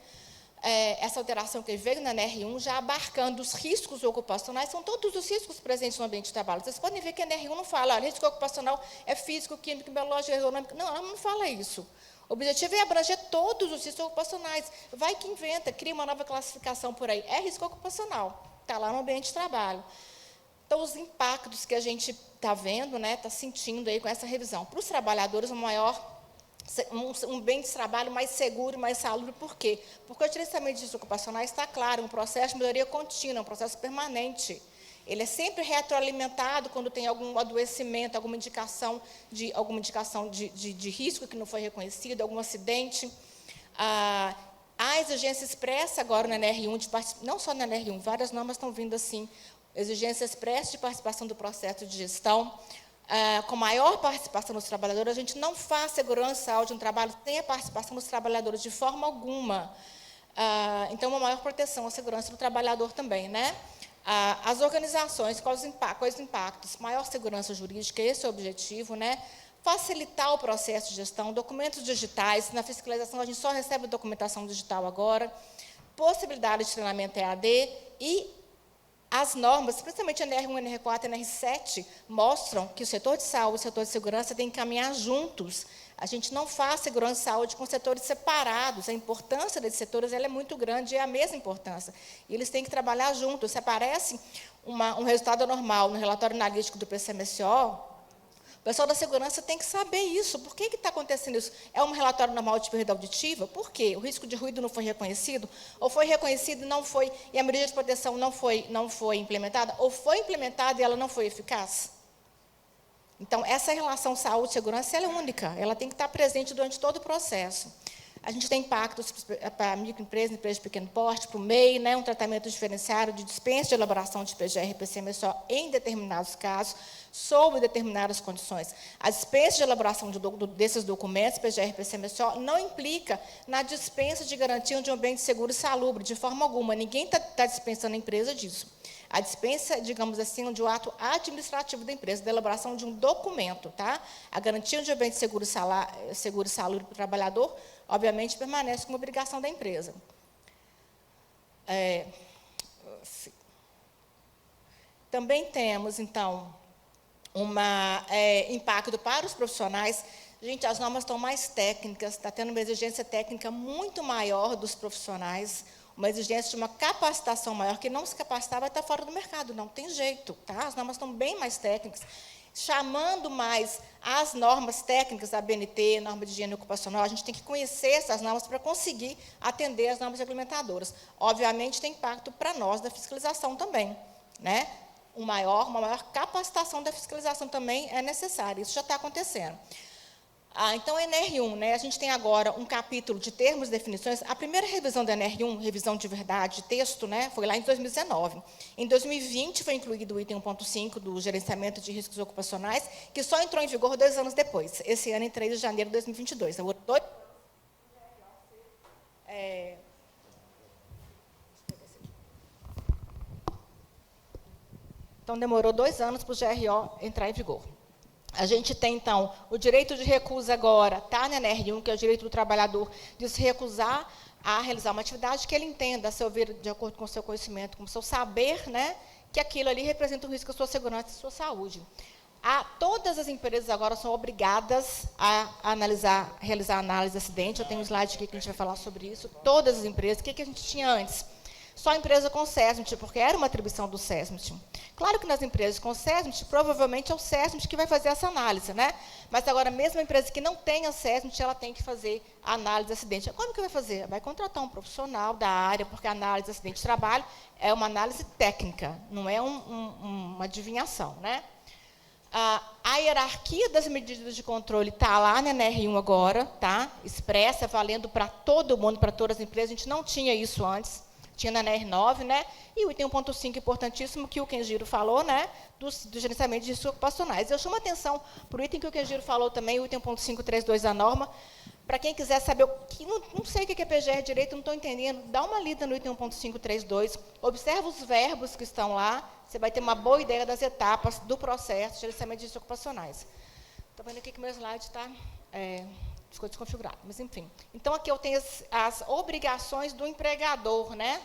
essa alteração que veio na NR1, já abarcando os riscos ocupacionais, são todos os riscos presentes no ambiente de trabalho. Vocês podem ver que a NR1 não fala, olha, risco ocupacional é físico, químico, biológico, ergonômico. Não, ela não fala isso. O objetivo é abranger todos os riscos ocupacionais. Vai que inventa, cria uma nova classificação por aí. É risco ocupacional, está lá no ambiente de trabalho. Então, os impactos que a gente está vendo, né, está sentindo aí com essa revisão. Para os trabalhadores, um bem de trabalho mais seguro e mais salubre. Por quê? Porque o gerenciamento de riscos ocupacionais está claro, um processo de melhoria contínua, um processo permanente. Ele é sempre retroalimentado quando tem algum adoecimento, alguma indicação de risco que não foi reconhecido, algum acidente. A exigência expressa agora na NR1, não só na NR1, várias normas estão vindo assim, exigência expressa de participação do processo de gestão, com maior participação dos trabalhadores. A gente não faz segurança e saúde no trabalho sem a participação dos trabalhadores, de forma alguma. Então, uma maior proteção à segurança do trabalhador também, né? As organizações, quais os impactos? Maior segurança jurídica, esse é o objetivo, né? Facilitar o processo de gestão, documentos digitais. Na fiscalização, a gente só recebe documentação digital agora. Possibilidade de treinamento EAD e as normas, principalmente a NR1, NR4 e NR7, mostram que o setor de saúde e o setor de segurança têm que caminhar juntos. A gente não faz segurança e saúde com setores separados. A importância desses setores ela é muito grande, é a mesma importância. E eles têm que trabalhar juntos. Se aparece um resultado anormal no relatório analítico do PCMSO, o pessoal da segurança tem que saber isso. Por que está acontecendo isso? É um relatório normal de perda auditiva? Por quê? O risco de ruído não foi reconhecido? Ou foi reconhecido e a medida de proteção não foi implementada? Ou foi implementada e ela não foi eficaz? Então, essa relação saúde e segurança ela é única. Ela tem que estar presente durante todo o processo. A gente tem impactos para a microempresa, empresa de pequeno porte, para o MEI, né, um tratamento diferenciado de dispensa de elaboração de PGR e PCMSO em determinados casos, sob determinadas condições. A dispensa de elaboração desses documentos, PGR e PCMSO, não implica na dispensa de garantia de um ambiente seguro e salubre, de forma alguma. Ninguém está dispensando a empresa disso. A dispensa, digamos assim, de um ato administrativo da empresa, da elaboração de um documento. Tá? A garantia de um ambiente seguro e salubre para o trabalhador, obviamente, permanece como obrigação da empresa. Também temos, então, impacto para os profissionais. Gente, as normas estão mais técnicas, está tendo uma exigência técnica muito maior dos profissionais, uma exigência de uma capacitação maior, que não se capacitar vai estar fora do mercado, não tem jeito. Tá? As normas estão bem mais técnicas, chamando mais as normas técnicas da ABNT, norma de higiene ocupacional. A gente tem que conhecer essas normas para conseguir atender as normas regulamentadoras. Obviamente, tem impacto para nós da fiscalização também. Né? Uma maior capacitação da fiscalização também é necessária. Isso já está acontecendo. Então, a NR1, né, a gente tem agora um capítulo de termos e definições. A primeira revisão da NR1, revisão de verdade, de texto, né, foi lá em 2019. Em 2020, foi incluído o item 1.5 do gerenciamento de riscos ocupacionais, que só entrou em vigor 2 anos depois, esse ano, em 3 de janeiro de 2022. Então, demorou 2 anos para o GRO entrar em vigor. A gente tem, então, o direito de recusa agora, está na NR1, que é o direito do trabalhador de se recusar a realizar uma atividade que ele entenda, a seu ver, de acordo com o seu conhecimento, com o seu saber, né, que aquilo ali representa um risco à sua segurança e à sua saúde. Todas as empresas agora são obrigadas a realizar análise de acidente. Eu tenho um slide aqui que a gente vai falar sobre isso. Todas as empresas. O que a gente tinha antes? Só empresa com SESMIT, porque era uma atribuição do SESMIT. Claro que nas empresas com SESMIT, provavelmente é o SESMIT que vai fazer essa análise, né? Mas agora, mesmo a empresa que não tenha SESMIT, ela tem que fazer a análise de acidente. Como que vai fazer? Vai contratar um profissional da área, porque a análise de acidente de trabalho é uma análise técnica, não é uma adivinhação, né? A hierarquia das medidas de controle está lá na NR1 agora, tá? Expressa, valendo para todo mundo, para todas as empresas. A gente não tinha isso antes. Tinha na NR9, né? E o item 1.5 importantíssimo, que o Kenjiro falou, né? Do gerenciamento de riscos ocupacionais. Eu chamo a atenção para o item que o Kenjiro falou também, o item 1.532 da norma. Para quem quiser saber, não sei o que é PGR direito, não estou entendendo, dá uma lida no item 1.532, observa os verbos que estão lá, você vai ter uma boa ideia das etapas do processo de gerenciamento de riscos ocupacionais. Estou vendo aqui que meu slide está... ficou desconfigurado, mas enfim. Então, aqui eu tenho as obrigações do empregador, né?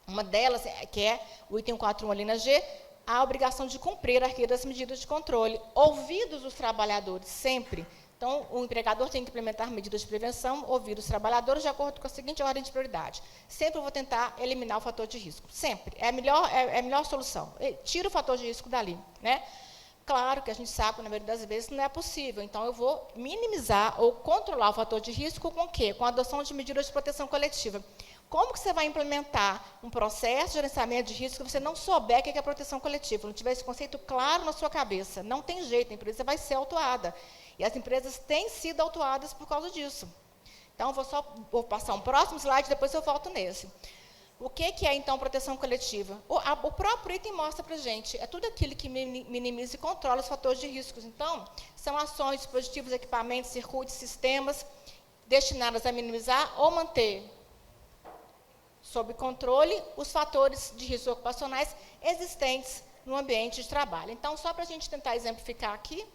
Uma delas, que é o item 4.1 ali na G, a obrigação de cumprir a hierarquia das medidas de controle. Ouvidos os trabalhadores, sempre. Então, o empregador tem que implementar medidas de prevenção, ouvir os trabalhadores de acordo com a seguinte ordem de prioridade. Sempre eu vou tentar eliminar o fator de risco. Sempre. É a melhor solução. Tira o fator de risco dali, né? Claro que a gente sabe que, na maioria das vezes, não é possível. Então, eu vou minimizar ou controlar o fator de risco com o quê? Com a adoção de medidas de proteção coletiva. Como que você vai implementar um processo de gerenciamento de risco se você não souber o que é proteção coletiva, não tiver esse conceito claro na sua cabeça? Não tem jeito, a empresa vai ser autuada. E as empresas têm sido autuadas por causa disso. Então, vou passar um próximo slide, depois eu volto nesse. O que é, então, proteção coletiva? O próprio item mostra para a gente, é tudo aquilo que minimiza e controla os fatores de riscos. Então, são ações, dispositivos, equipamentos, circuitos, sistemas, destinadas a minimizar ou manter sob controle os fatores de risco ocupacionais existentes no ambiente de trabalho. Então, só para a gente tentar exemplificar aqui,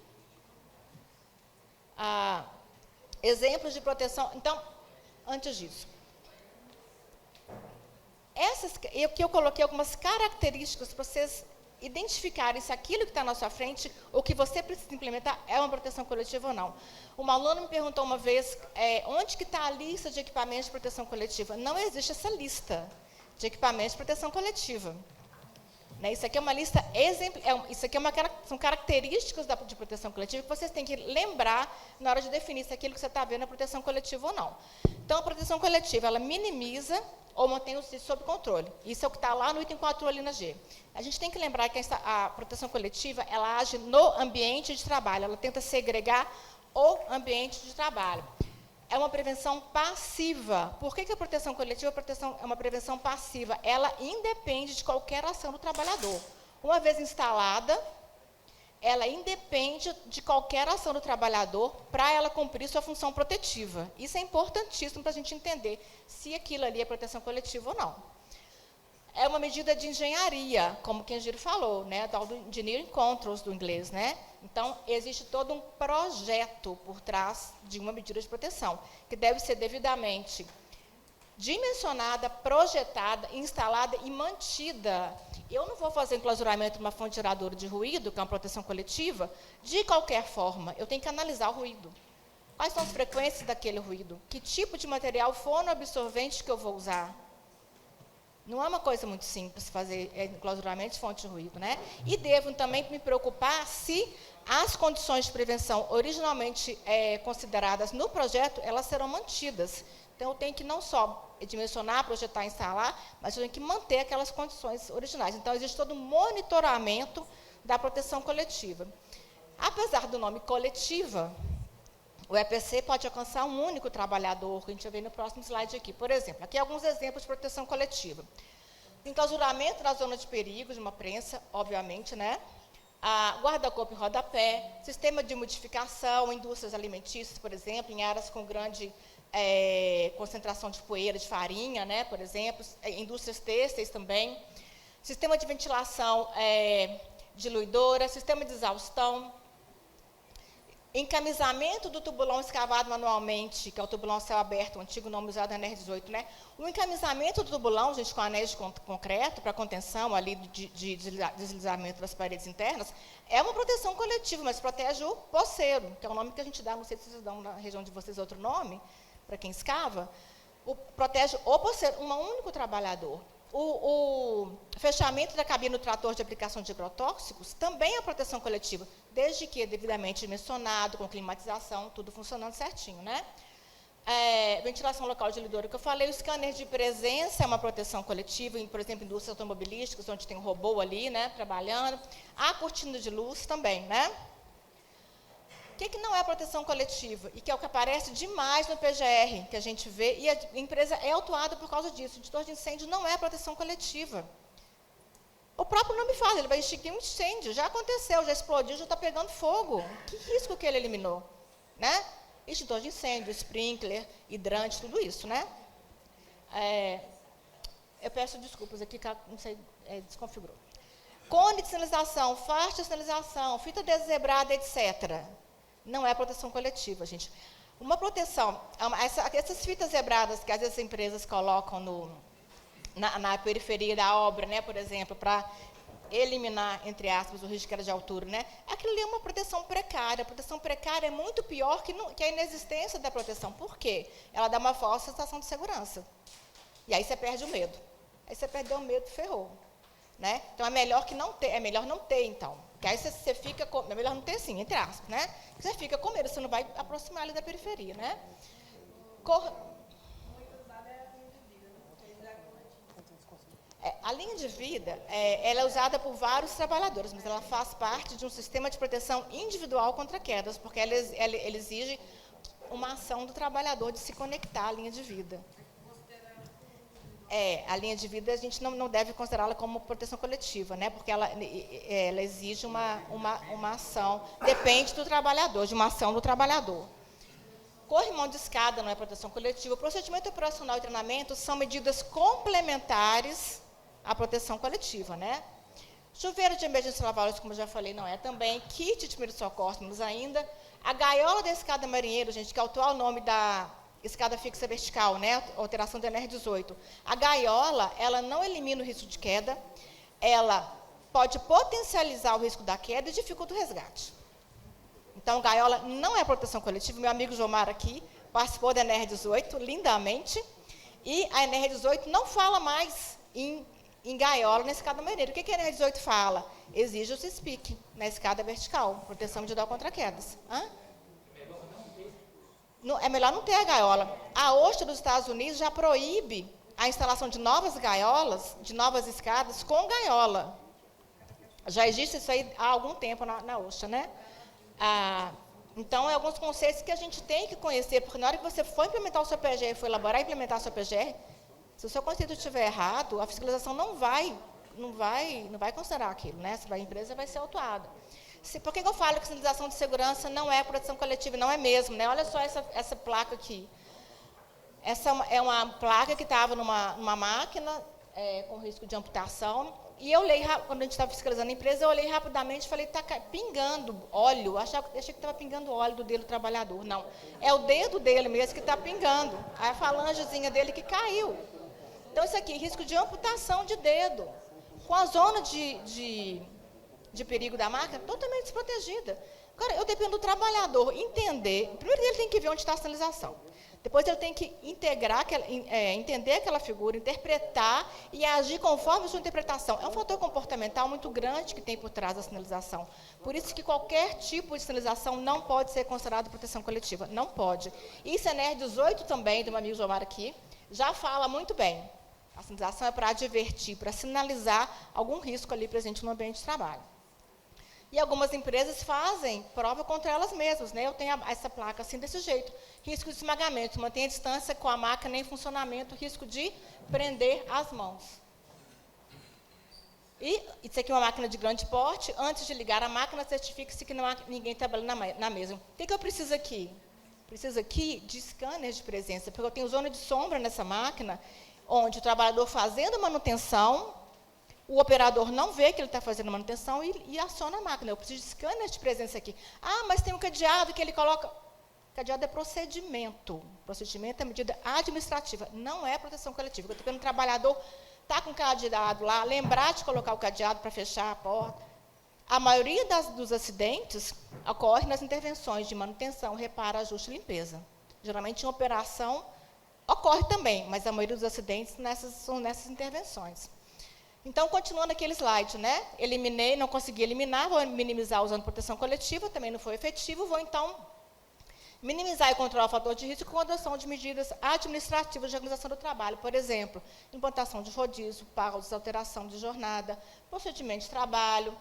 exemplos de proteção. Então, antes disso, eu coloquei algumas características para vocês identificarem se aquilo que está na sua frente, ou que você precisa implementar, é uma proteção coletiva ou não. Uma aluna me perguntou uma vez, onde que está a lista de equipamentos de proteção coletiva? Não existe essa lista de equipamentos de proteção coletiva. Né? Isso aqui é uma lista isso aqui são características de proteção coletiva que vocês têm que lembrar na hora de definir se aquilo que você está vendo é proteção coletiva ou não. Então, a proteção coletiva, ela minimiza ou mantém o risco sob controle. Isso é o que está lá no item 4 ali na G. A gente tem que lembrar que a proteção coletiva, ela age no ambiente de trabalho, ela tenta segregar o ambiente de trabalho. É uma prevenção passiva. Por que a proteção coletiva é uma prevenção passiva? Ela independe de qualquer ação do trabalhador. Uma vez instalada, ela independe de qualquer ação do trabalhador para ela cumprir sua função protetiva. Isso é importantíssimo para a gente entender se aquilo ali é proteção coletiva ou não. É uma medida de engenharia, como o Kenjiro falou, né, tal do Engineering Controls do inglês, né? Então, existe todo um projeto por trás de uma medida de proteção, que deve ser devidamente dimensionada, projetada, instalada e mantida. Eu não vou fazer enclausuramento de uma fonte geradora de ruído, que é uma proteção coletiva, de qualquer forma. Eu tenho que analisar o ruído. Quais são as frequências daquele ruído? Que tipo de material fonoabsorvente que eu vou usar? Não é uma coisa muito simples fazer enclausuramento de fonte de ruído, né? E devo também me preocupar se as condições de prevenção originalmente consideradas no projeto, elas serão mantidas. Então, eu tenho que não só dimensionar, projetar, instalar, mas eu tenho que manter aquelas condições originais. Então, existe todo um monitoramento da proteção coletiva. Apesar do nome coletiva, O EPC pode alcançar um único trabalhador, que a gente vai ver no próximo slide aqui. Por exemplo, aqui alguns exemplos de proteção coletiva. Enclausuramento da zona de perigo de uma prensa, obviamente, né? Guarda-corpo em rodapé, sistema de umidificação, indústrias alimentícias, por exemplo, em áreas com grande concentração de poeira, de farinha, né? Por exemplo, indústrias têxteis também, sistema de ventilação diluidora, sistema de exaustão, encamisamento do tubulão escavado manualmente, que é o tubulão a céu aberto, o antigo nome usado na NR18, né? O encamisamento do tubulão, gente, com anéis de concreto, para contenção ali de deslizamento das paredes internas, é uma proteção coletiva, mas protege o poceiro, que é o nome que a gente dá, não sei se vocês dão na região de vocês outro nome, para quem escava, protege o poceiro, um único trabalhador. O fechamento da cabine do trator de aplicação de agrotóxicos também é proteção coletiva, desde que devidamente dimensionado, com climatização, tudo funcionando certinho, né? Ventilação local de diluidora, que eu falei, o scanner de presença é uma proteção coletiva, por exemplo, indústrias automobilísticas, onde tem um robô ali, né, trabalhando. A cortina de luz também, né? O que não é proteção coletiva? E que é o que aparece demais no PGR, que a gente vê, e a empresa é autuada por causa disso. O extintor de incêndio não é proteção coletiva. O próprio nome fala, ele vai extinguir um incêndio, já aconteceu, já explodiu, já está pegando fogo. Que risco que ele eliminou? Né? Extintor de incêndio, sprinkler, hidrante, tudo isso, né? Eu peço desculpas aqui, não sei, desconfigurou. Cone de sinalização, faixa de sinalização, fita dezebrada, etc. Não é proteção coletiva, gente. Uma proteção, essas fitas zebradas que às vezes as empresas colocam na periferia da obra, né, por exemplo, para eliminar, entre aspas, o risco de queda de altura, né? Aquilo ali é uma proteção precária. A proteção precária é muito pior que a inexistência da proteção. Por quê? Ela dá uma falsa sensação de segurança. E aí você perde o medo. Aí você perdeu o medo, ferrou. Né? Então, é melhor não ter, então. Porque aí você fica com... É melhor não ter, sim, entre aspas, né? Você fica com medo, você não vai aproximar ali da periferia, né? A linha de vida, ela é usada por vários trabalhadores, mas ela faz parte de um sistema de proteção individual contra quedas, porque ela exige uma ação do trabalhador de se conectar à linha de vida. A linha de vida a gente não deve considerá-la como proteção coletiva, né? Porque ela exige uma ação, depende do trabalhador, de uma ação do trabalhador. Corrimão de escada não é proteção coletiva. O procedimento operacional e treinamento são medidas complementares à proteção coletiva, né? Chuveiro de emergência lavar-louças, como eu já falei, não é também. Kit de primeiros socorros, menos ainda. A gaiola da escada marinheiro, gente, que é o atual nome da escada fixa vertical, né? Alteração do NR18. A gaiola, ela não elimina o risco de queda, ela pode potencializar o risco da queda e dificulta o resgate. Então, gaiola não é proteção coletiva. Meu amigo Jomar aqui participou da NR18 lindamente, e a NR18 não fala mais em gaiola na escada marinheira. O que a NR18 fala? Exige o CISPIC na escada vertical, proteção individual contra quedas. É melhor não ter a gaiola. A OSHA dos Estados Unidos já proíbe a instalação de novas gaiolas, de novas escadas com gaiola. Já existe isso aí há algum tempo na OSHA, né? Então, alguns conceitos que a gente tem que conhecer, porque na hora que você for implementar o seu PGR, for elaborar e implementar o seu PGR, se o seu conceito estiver errado, a fiscalização não vai considerar aquilo, né? A empresa vai ser autuada. Por que eu falo que sinalização de segurança não é proteção coletiva? Não é mesmo, né? Olha só essa placa aqui. Essa é uma placa que estava numa máquina com risco de amputação. E eu olhei, quando a gente estava fiscalizando a empresa, eu olhei rapidamente e falei, está pingando óleo. Achei que estava pingando óleo do dedo do trabalhador. Não, é o dedo dele mesmo que está pingando. A falangezinha dele que caiu. Então, isso aqui, risco de amputação de dedo. Com a zona de perigo da máquina totalmente desprotegida. Cara, eu dependo do trabalhador entender. Primeiro ele tem que ver onde está a sinalização. Depois ele tem que entender aquela figura, interpretar e agir conforme a sua interpretação. É um fator comportamental muito grande que tem por trás da sinalização. Por isso que qualquer tipo de sinalização não pode ser considerado proteção coletiva. Não pode. Isso é NR18 também, do meu amigo Jomar aqui, já fala muito bem. A sinalização é para advertir, para sinalizar algum risco ali presente no ambiente de trabalho. E algumas empresas fazem prova contra elas mesmas, né? Eu tenho essa placa assim, desse jeito. Risco de esmagamento, mantenha a distância com a máquina em funcionamento, risco de prender as mãos. E isso aqui é uma máquina de grande porte. Antes de ligar a máquina, certifique-se que não há ninguém trabalhando na mesa. O que eu preciso aqui? Preciso aqui de scanner de presença, porque eu tenho zona de sombra nessa máquina, onde o trabalhador fazendo manutenção, o operador não vê que ele está fazendo manutenção e aciona a máquina. Eu preciso de scanner de presença aqui. Ah, mas tem um cadeado que ele coloca... Cadeado é procedimento. Procedimento é medida administrativa, não é proteção coletiva. Eu estou querendo o trabalhador estar com o cadeado lá, lembrar de colocar o cadeado para fechar a porta. A maioria dos acidentes ocorre nas intervenções de manutenção, reparo, ajuste e limpeza. Geralmente, em operação, ocorre também, mas a maioria dos acidentes são nessas intervenções. Então, continuando aquele slide, né? Eliminei, não consegui eliminar, vou minimizar usando proteção coletiva, também não foi efetivo, vou, então, minimizar e controlar o fator de risco com a adoção de medidas administrativas de organização do trabalho, por exemplo, implantação de rodízio, pausas, alteração de jornada, procedimento de trabalho,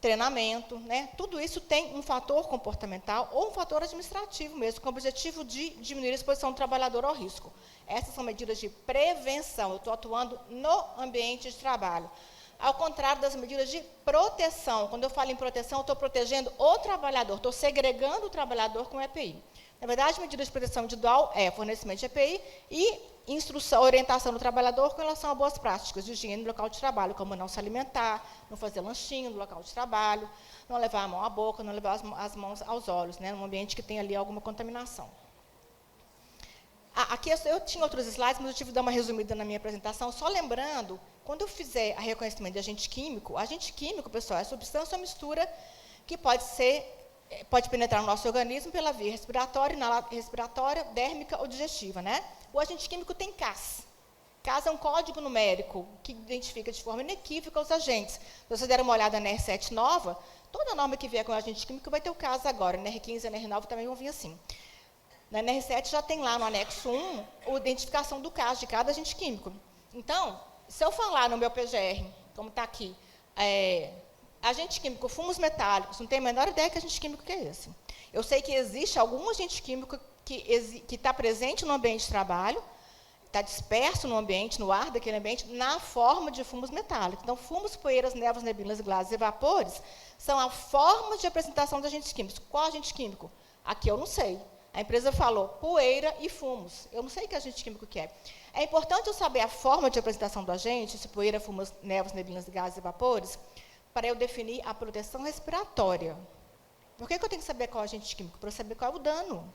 treinamento, né? Tudo isso tem um fator comportamental ou um fator administrativo mesmo, com o objetivo de diminuir a exposição do trabalhador ao risco. Essas são medidas de prevenção, eu estou atuando no ambiente de trabalho. Ao contrário das medidas de proteção, quando eu falo em proteção, eu estou protegendo o trabalhador, estou segregando o trabalhador com o EPI. Na verdade, medidas de proteção individual é fornecimento de EPI e instrução, orientação do trabalhador com relação a boas práticas de higiene no local de trabalho, como não se alimentar, não fazer lanchinho no local de trabalho, não levar a mão à boca, não levar as mãos aos olhos, né, num ambiente que tem ali alguma contaminação. Aqui eu tinha outros slides, mas eu tive que dar uma resumida na minha apresentação, só lembrando, quando eu fizer a reconhecimento de agente químico, pessoal, é substância ou mistura que pode penetrar no nosso organismo pela via respiratória, dérmica ou digestiva, né? O agente químico tem CAS. CAS é um código numérico que identifica de forma inequívoca os agentes. Se vocês deram uma olhada na R7 nova, toda norma que vier com agente químico vai ter o CAS agora. Na R15 e na R9 também vão vir assim. Na R7 já tem lá no anexo 1 a identificação do CAS de cada agente químico. Então, se eu falar no meu PGR, como está aqui, agente químico, fumos metálicos, não tenho a menor ideia que agente químico que é esse. Eu sei que existe algum agente químico que está presente no ambiente de trabalho, está disperso no ambiente, no ar daquele ambiente, na forma de fumos metálicos. Então, fumos, poeiras, névoas, neblinas, gases e vapores são a forma de apresentação dos agentes químicos. Qual agente químico? Aqui eu não sei. A empresa falou poeira e fumos. Eu não sei que agente químico que é. É importante eu saber a forma de apresentação do agente, se poeira, fumos, névoas, neblinas, gases e vapores, para eu definir a proteção respiratória. Por que eu tenho que saber qual é o agente químico? Para eu saber qual é o dano.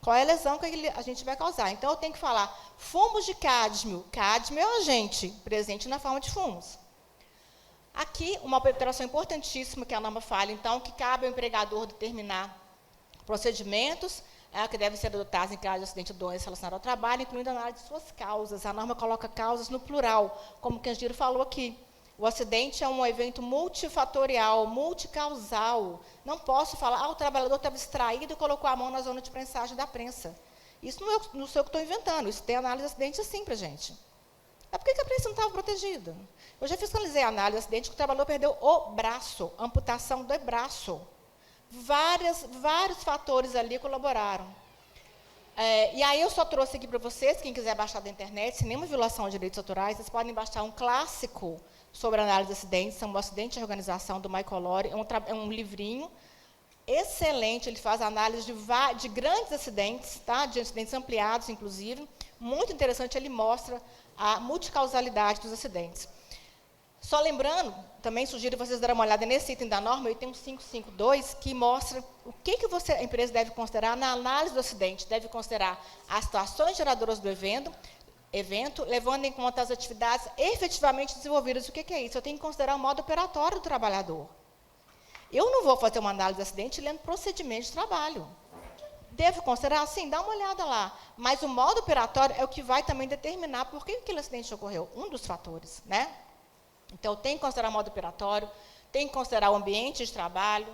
Qual é a lesão que a gente vai causar. Então, eu tenho que falar fumos de cádmio. Cádmio é o agente presente na forma de fumos. Aqui, uma alteração importantíssima que a norma fala, então, que cabe ao empregador determinar procedimentos que devem ser adotados em caso de acidente ou doença relacionada ao trabalho, incluindo a análise de suas causas. A norma coloca causas no plural, como o Candido falou aqui. O acidente é um evento multifatorial, multicausal. Não posso falar, o trabalhador estava distraído e colocou a mão na zona de prensagem da prensa. Isso não sou eu que estou inventando, isso tem análise de acidente assim para a gente. É por que a prensa não estava protegida? Eu já fiscalizei a análise de acidente que o trabalhador perdeu o braço, amputação do braço. Vários fatores ali colaboraram. E aí eu só trouxe aqui para vocês, quem quiser baixar da internet, sem nenhuma violação de direitos autorais, vocês podem baixar um clássico sobre análise de acidentes, um acidente de organização do Michael Lore, é um livrinho excelente, ele faz análise de grandes acidentes, tá? De acidentes ampliados, inclusive, muito interessante, ele mostra a multicausalidade dos acidentes. Só lembrando, também sugiro vocês darem uma olhada nesse item da norma, o item 552, que mostra o que a empresa deve considerar na análise do acidente. Deve considerar as situações geradoras do evento, levando em conta as atividades efetivamente desenvolvidas. O que é isso? Eu tenho que considerar o modo operatório do trabalhador. Eu não vou fazer uma análise de acidente lendo procedimento de trabalho. Devo considerar? Sim, dá uma olhada lá. Mas o modo operatório é o que vai também determinar por que aquele acidente ocorreu. Um dos fatores, né? Então, tem que considerar o modo operatório, tem que considerar o ambiente de trabalho,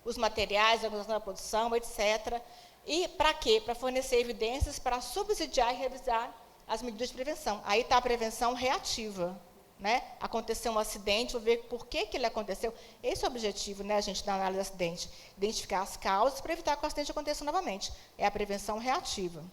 os materiais, a organização da produção, etc. E para quê? Para fornecer evidências para subsidiar e revisar as medidas de prevenção. Aí está a prevenção reativa. né? Aconteceu um acidente, vou ver por que ele aconteceu. Esse é o objetivo, né, a gente, da análise do acidente. Identificar as causas para evitar que o acidente aconteça novamente. É a prevenção reativa.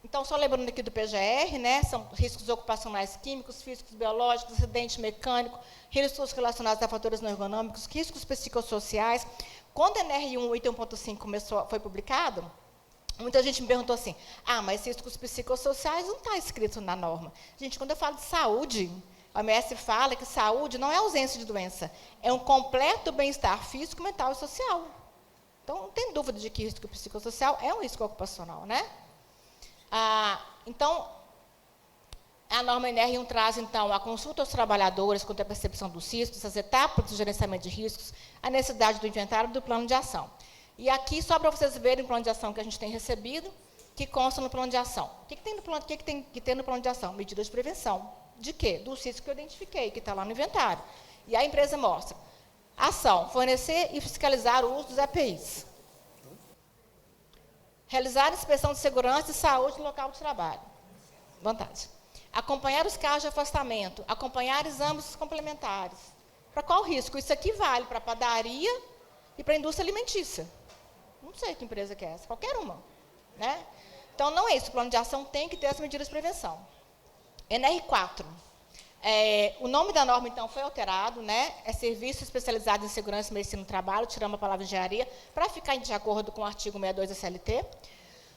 Então, só lembrando aqui do PGR, né, são riscos ocupacionais químicos, físicos, biológicos, acidente mecânico, riscos relacionados a fatores não ergonômicos, riscos psicossociais. Quando a NR1 1.5 foi publicado, muita gente me perguntou assim, mas riscos psicossociais não está escrito na norma. Gente, quando eu falo de saúde, a OMS fala que saúde não é ausência de doença, é um completo bem-estar físico, mental e social. Então, não tem dúvida de que risco psicossocial é um risco ocupacional, né? Então, a norma NR1 traz, então, a consulta aos trabalhadores quanto à percepção dos riscos, as etapas do gerenciamento de riscos, a necessidade do inventário e do plano de ação. E aqui, só para vocês verem o plano de ação que a gente tem recebido, que consta no plano de ação. O que tem que ter no plano de ação? Medidas de prevenção. De quê? Dos riscos que eu identifiquei, que está lá no inventário. E a empresa mostra. Ação, fornecer e fiscalizar o uso dos EPIs. Realizar inspeção de segurança e saúde no local de trabalho. Vantagem. Acompanhar os carros de afastamento. Acompanhar exames complementares. Para qual risco? Isso aqui vale para a padaria e para a indústria alimentícia. Não sei que empresa que é essa, qualquer uma. Né? Então, não é isso. O plano de ação tem que ter as medidas de prevenção. NR4. O nome da norma, então, foi alterado, né? É Serviço Especializado em Segurança e Medicina do Trabalho, tiramos a palavra engenharia, para ficar de acordo com o artigo 62 da CLT.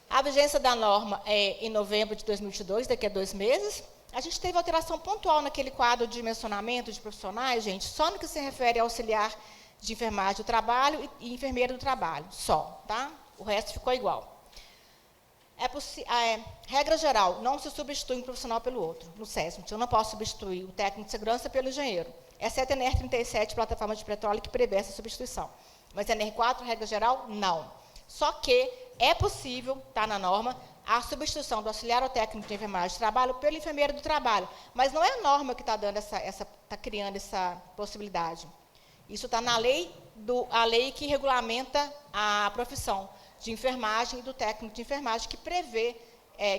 A vigência da norma é em novembro de 2022, daqui a 2 meses. A gente teve alteração pontual naquele quadro de mencionamento de profissionais, gente, só no que se refere ao auxiliar de enfermagem do trabalho e enfermeira do trabalho, só, tá? O resto ficou igual. Regra geral, não se substitui um profissional pelo outro. No SESMIT, eu não posso substituir o técnico de segurança pelo engenheiro. Exceto a NR 37, plataforma de petróleo, que prevê essa substituição. Mas a NR 4, regra geral, não. Só que é possível, está na norma, a substituição do auxiliar ou técnico de enfermagem de trabalho pelo enfermeiro do trabalho. Mas não é a norma que está dando está criando essa possibilidade. Isso está na lei, a lei que regulamenta a profissão de enfermagem e do técnico de enfermagem, que prevê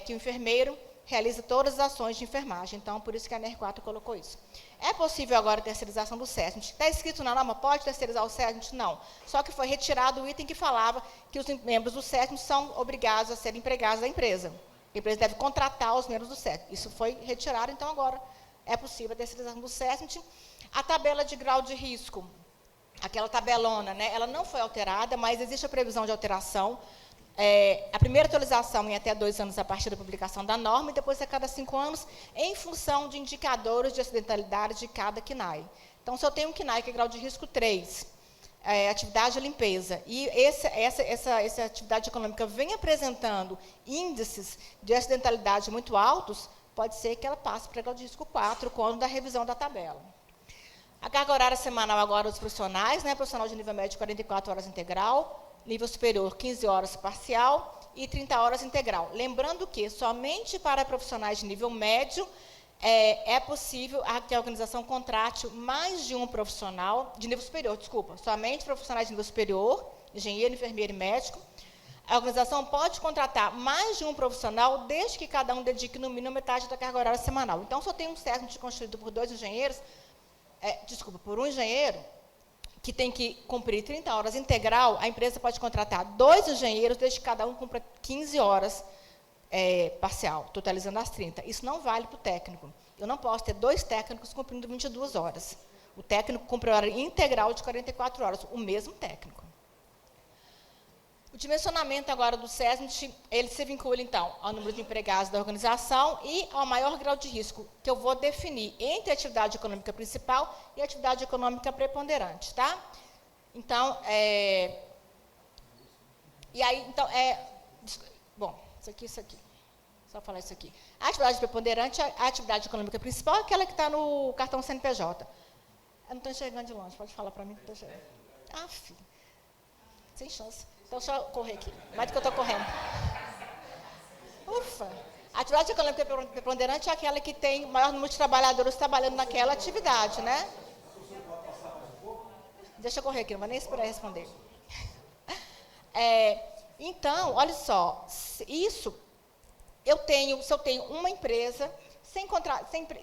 que o enfermeiro realiza todas as ações de enfermagem. Então, por isso que a NR4 colocou isso. É possível agora a terceirização do SESMIT? Está escrito na norma, pode terceirizar o SESMIT? Não. Só que foi retirado o item que falava que os membros do SESMIT são obrigados a serem empregados da empresa. A empresa deve contratar os membros do SESMIT. Isso foi retirado, então agora é possível a terceirização do SESMIT. A tabela de grau de risco, aquela tabelona, né, ela não foi alterada, mas existe a previsão de alteração. A primeira atualização em até 2 anos a partir da publicação da norma, e depois a cada 5 anos, em função de indicadores de acidentalidade de cada CNAE. Então, se eu tenho um CNAE que é grau de risco 3, atividade de limpeza, e essa atividade econômica vem apresentando índices de acidentalidade muito altos, pode ser que ela passe para grau de risco 4, quando da revisão da tabela. A carga horária semanal agora dos profissionais, né, profissional de nível médio 44 horas integral, nível superior 15 horas parcial e 30 horas integral. Lembrando que somente para profissionais de nível médio é possível que a organização contrate mais de um profissional, de nível superior, desculpa, somente profissionais de nível superior, engenheiro, enfermeiro e médico. A organização pode contratar mais de um profissional, desde que cada um dedique no mínimo metade da carga horária semanal. Então, se eu tenho um SESMIT constituído por 2 engenheiros, por um engenheiro, que tem que cumprir 30 horas integral, a empresa pode contratar 2 engenheiros, desde que cada um cumpra 15 horas parcial, totalizando as 30. Isso não vale para o técnico. Eu não posso ter 2 técnicos cumprindo 22 horas. O técnico cumpre a hora integral de 44 horas, o mesmo técnico. O dimensionamento agora do SESMIT, ele se vincula, então, ao número de empregados da organização e ao maior grau de risco, que eu vou definir entre a atividade econômica principal e a atividade econômica preponderante, tá? Então, bom, isso aqui. Só falar isso aqui. A atividade preponderante, a atividade econômica principal é aquela que está no cartão CNPJ. Eu não estou enxergando de longe, pode falar para mim que estou enxergando. Filho, sem chance. Então, deixa eu correr aqui. Mais do que eu estou correndo. Ufa! A atividade econômica preponderante é aquela que tem o maior número de trabalhadores trabalhando naquela atividade, né? Deixa eu correr aqui, não vou nem esperar responder. Então, olha só. Se eu tenho uma empresa sem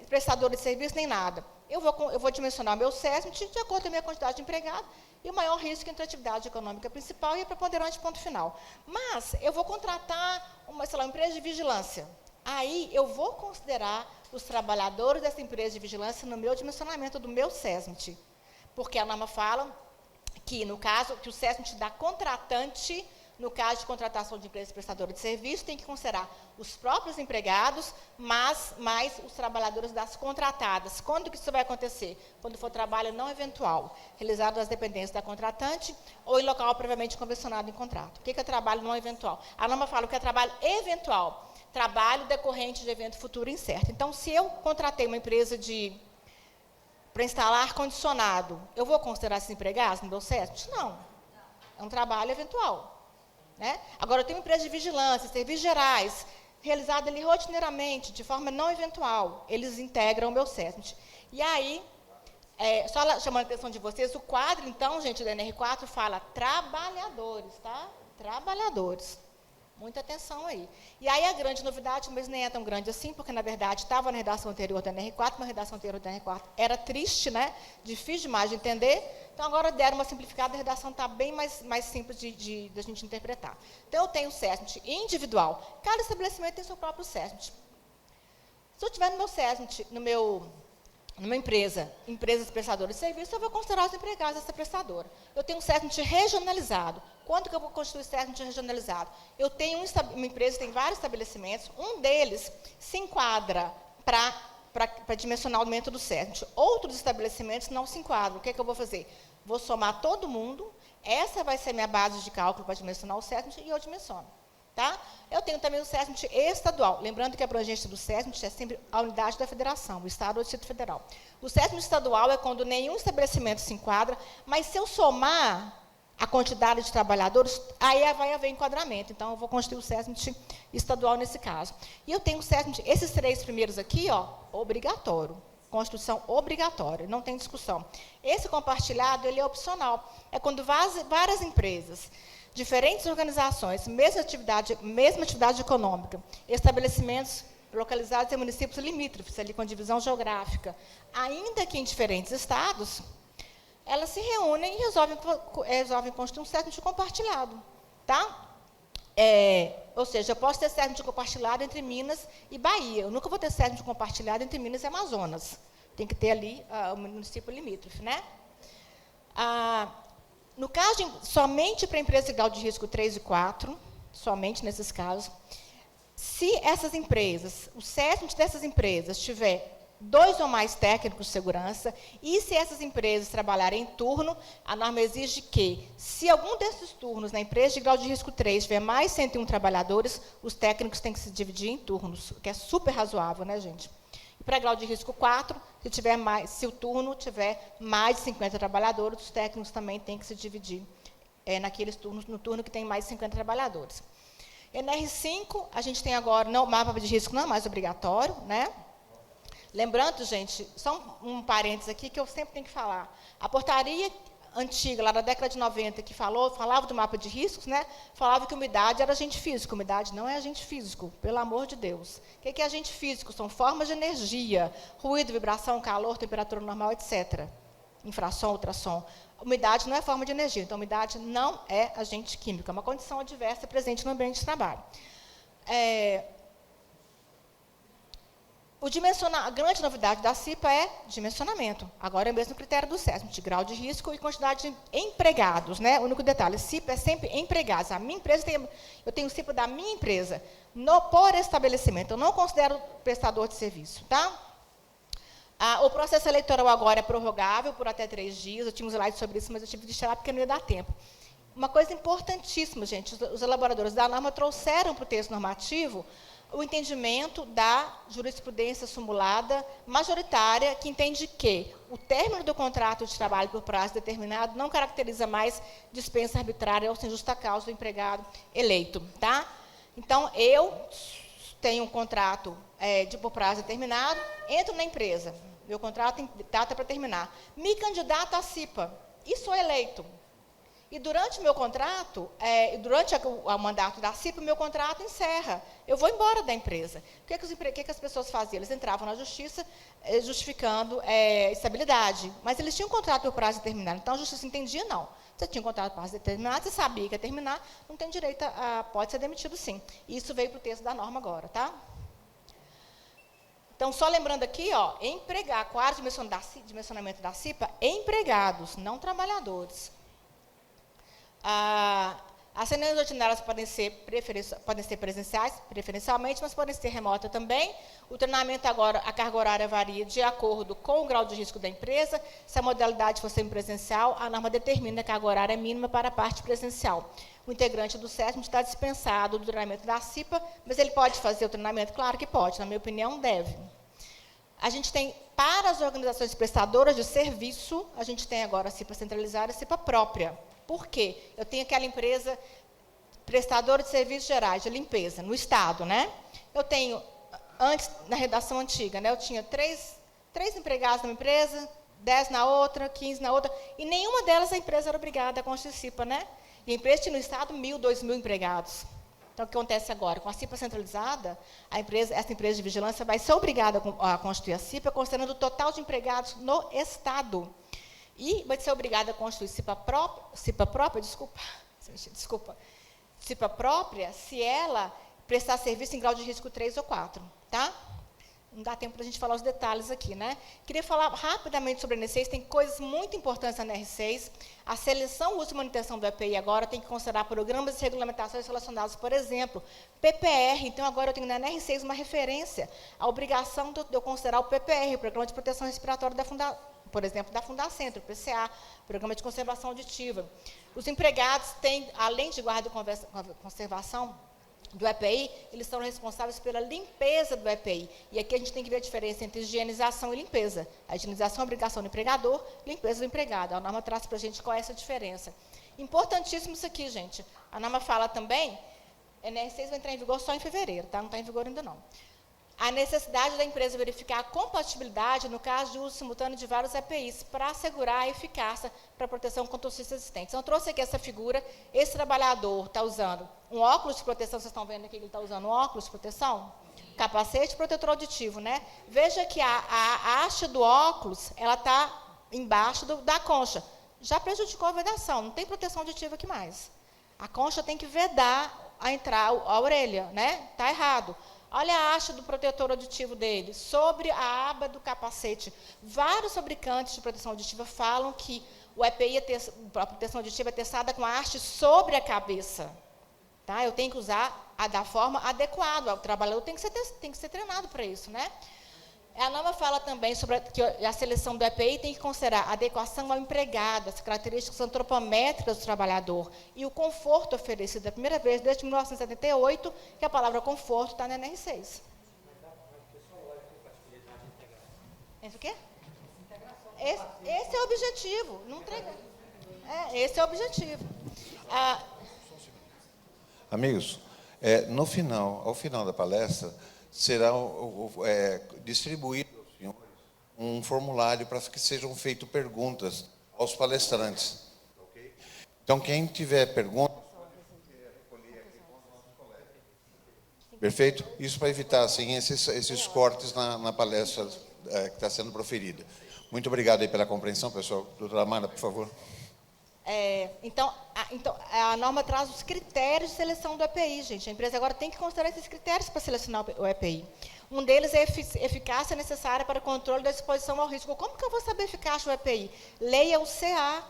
prestador de serviço nem nada. Eu vou dimensionar o meu SESMIT de acordo com a minha quantidade de empregado e o maior risco entre a atividade econômica principal e a preponderante ponto final. Mas eu vou contratar uma empresa de vigilância. Aí eu vou considerar os trabalhadores dessa empresa de vigilância no meu dimensionamento do meu SESMIT. Porque a norma fala que, no caso, que o SESMIT da contratante, no caso de contratação de empresa prestadora de serviço, tem que considerar os próprios empregados, mais os trabalhadores das contratadas. Quando que isso vai acontecer? Quando for trabalho não eventual, realizado nas dependências da contratante ou em local previamente convencionado em contrato. O que é trabalho não eventual? A norma fala que é trabalho eventual, trabalho decorrente de evento futuro incerto. Então, se eu contratei uma empresa para instalar ar-condicionado, eu vou considerar esses empregados no meu SESMIT? Não. É um trabalho eventual. Né? Agora, eu tenho uma empresa de vigilância, serviços gerais, realizada ali rotineiramente, de forma não eventual. Eles integram o meu SESMIT. E aí, só chamando a atenção de vocês, o quadro, então, gente, do NR4 fala trabalhadores, tá? Trabalhadores. Muita atenção aí. E aí a grande novidade, mas nem é tão grande assim, porque, na verdade, estava na redação anterior da NR4, mas a redação anterior da NR4 era triste, né? Difícil demais de entender. Então, agora deram uma simplificada, a redação está bem mais simples de a gente interpretar. Então, eu tenho o SESMIT individual. Cada estabelecimento tem seu próprio SESMIT. Se eu tiver no meu SESMIT, numa empresa prestadora de serviço, eu vou considerar os empregados dessa prestadora. Eu tenho um SESMIT regionalizado. Quando que eu vou constituir SESMIT regionalizado? Eu tenho uma empresa que tem vários estabelecimentos, um deles se enquadra para dimensionar o aumento do SESMIT. Outros estabelecimentos não se enquadram. O que é que eu vou fazer? Vou somar todo mundo, essa vai ser minha base de cálculo para dimensionar o SESMIT e eu dimensiono. Tá? Eu tenho também o SESMIT estadual. Lembrando que a abrangência do SESMIT é sempre a unidade da federação, o Estado ou o Distrito Federal. O SESMIT estadual é quando nenhum estabelecimento se enquadra, mas se eu somar a quantidade de trabalhadores, aí vai haver enquadramento. Então, eu vou constituir o SESMIT estadual nesse caso. E eu tenho o SESMIT, esses três primeiros aqui, ó, obrigatório. Construção obrigatória, não tem discussão. Esse compartilhado, ele é opcional. É quando várias empresas, diferentes organizações, mesma atividade econômica, estabelecimentos localizados em municípios limítrofes, ali com divisão geográfica, ainda que em diferentes estados, elas se reúnem e resolvem construir um SESMIT compartilhado. Tá? Ou seja, eu posso ter SESMIT compartilhado entre Minas e Bahia. Eu nunca vou ter SESMIT compartilhado entre Minas e Amazonas. Tem que ter ali o município limítrofe. Né? No caso, somente para empresas de grau de risco 3 e 4, somente nesses casos, se essas empresas, o SESMIT dessas empresas tiver 2 ou mais técnicos de segurança, e se essas empresas trabalharem em turno, a norma exige que, se algum desses turnos na empresa de grau de risco 3 tiver mais 101 trabalhadores, os técnicos têm que se dividir em turnos, o que é super razoável, né, gente? E para grau de risco 4, se o turno tiver mais de 50 trabalhadores, os técnicos também têm que se dividir naqueles turnos, no turno que tem mais de 50 trabalhadores. NR5, a gente tem agora, o mapa de risco não é mais obrigatório, né? Lembrando, gente, só um parênteses aqui que eu sempre tenho que falar. A portaria antiga, lá da década de 90, que falava do mapa de riscos, né? Falava que umidade era agente físico. Umidade não é agente físico, pelo amor de Deus. O que é agente físico? São formas de energia, ruído, vibração, calor, temperatura normal, etc. Infrasom, ultrassom. Umidade não é forma de energia, então umidade não é agente químico, é uma condição adversa presente no ambiente de trabalho. A grande novidade da CIPA é dimensionamento. Agora é o mesmo critério do SESMIT, grau de risco e quantidade de empregados. Né? O único detalhe, CIPA é sempre empregados. A minha empresa eu tenho CIPA da minha empresa por estabelecimento. Eu não considero prestador de serviço. Tá? O processo eleitoral agora é prorrogável por até 3 dias. Eu tinha um slide sobre isso, mas eu tive de tirar porque não ia dar tempo. Uma coisa importantíssima, gente, os elaboradores da norma trouxeram para o texto normativo o entendimento da jurisprudência sumulada majoritária, que entende que o término do contrato de trabalho por prazo determinado não caracteriza mais dispensa arbitrária ou sem justa causa do empregado eleito. Tá? Então, eu tenho um contrato por prazo determinado, entro na empresa, meu contrato tem data para terminar, me candidato à CIPA e sou eleito. E durante o meu contrato, durante o mandato da CIPA, o meu contrato encerra. Eu vou embora da empresa. O que as pessoas faziam? Eles entravam na justiça justificando estabilidade. Mas eles tinham um contrato por prazo determinado. Então, a justiça entendia, não. Você tinha um contrato por prazo determinado, você sabia que ia terminar, não tem direito pode ser demitido, sim. E isso veio para o texto da norma agora, tá? Então, só lembrando aqui, quadro de dimensionamento da CIPA, empregados, não trabalhadores. As reuniões ordinárias podem ser presenciais, preferencialmente, mas podem ser remotas também. O treinamento agora, a carga horária varia de acordo com o grau de risco da empresa. Se a modalidade for semipresencial, a norma determina que a carga horária é mínima para a parte presencial. O integrante do SESM está dispensado do treinamento da CIPA, mas ele pode fazer o treinamento? Claro que pode, na minha opinião, deve. A gente tem, para as organizações prestadoras de serviço, a gente tem agora a CIPA centralizada e a CIPA própria. Por quê? Eu tenho aquela empresa prestadora de serviços gerais, de limpeza, no Estado, né? Eu tenho, antes, na redação antiga, né, eu tinha três empregados numa empresa, 10 na outra, 15 na outra, e nenhuma delas a empresa era obrigada a constituir CIPA, né? E a empresa tinha no Estado 1.000, 2.000 empregados. Então, o que acontece agora? Com a CIPA centralizada, essa empresa de vigilância vai ser obrigada a constituir a CIPA, considerando o total de empregados no Estado. E vai ser obrigada a constituir CIPA própria, CIPA própria, se ela prestar serviço em grau de risco 3 ou 4, tá? Não dá tempo para a gente falar os detalhes aqui, né? Queria falar rapidamente sobre a NR6, tem coisas muito importantes na NR6. A seleção, uso e manutenção do EPI agora tem que considerar programas e regulamentações relacionados, por exemplo, PPR. Então, agora eu tenho na NR6 uma referência, a obrigação de eu considerar o PPR, o Programa de Proteção Respiratória por exemplo, da Fundacentro, PCA, Programa de Conservação Auditiva. Os empregados têm, além de guarda e conservação do EPI, eles são responsáveis pela limpeza do EPI. E aqui a gente tem que ver a diferença entre higienização e limpeza. A higienização é obrigação do empregador, limpeza do empregado. A norma traz para a gente qual é essa diferença. Importantíssimo isso aqui, gente. A norma fala também, a NR6 vai entrar em vigor só em fevereiro, tá? Não está em vigor ainda não. A necessidade da empresa verificar a compatibilidade no caso de uso simultâneo de vários EPIs para assegurar a eficácia para a proteção contra os riscos existentes. Então, eu trouxe aqui essa figura. Esse trabalhador está usando um óculos de proteção, vocês estão vendo aqui que ele está usando um óculos de proteção? Capacete protetor auditivo, né? Veja que a haste do óculos, ela está embaixo da concha. Já prejudicou a vedação, não tem proteção auditiva aqui mais. A concha tem que vedar a entrar a orelha, né? Está errado. Olha a haste do protetor auditivo dele, sobre a aba do capacete. Vários fabricantes de proteção auditiva falam que o EPI, a proteção auditiva é testada com a haste sobre a cabeça. Tá? Eu tenho que usar da forma adequada. O trabalhador tem que ser treinado para isso, né? A norma fala também sobre que a seleção do EPI tem que considerar a adequação ao empregado, as características antropométricas do trabalhador e o conforto oferecido. É a primeira vez desde 1978 que a palavra conforto está na NR6. Esse o quê? Esse é o objetivo. Não entrega. Esse é o objetivo. Amigos, ao final da palestra, será distribuído aos senhores um formulário para que sejam feitas perguntas aos palestrantes. Okay? Então, quem tiver perguntas, pode recolher aqui com os nossos colegas. Perfeito? Isso para evitar assim, esses cortes na palestra que está sendo proferida. Muito obrigado aí pela compreensão, pessoal. Doutora Amanda, por favor. Então, a norma traz os critérios de seleção do EPI, gente. A empresa agora tem que considerar esses critérios para selecionar o EPI. Um deles é a eficácia necessária para o controle da exposição ao risco. Como que eu vou saber a eficácia do EPI? Leia o CA.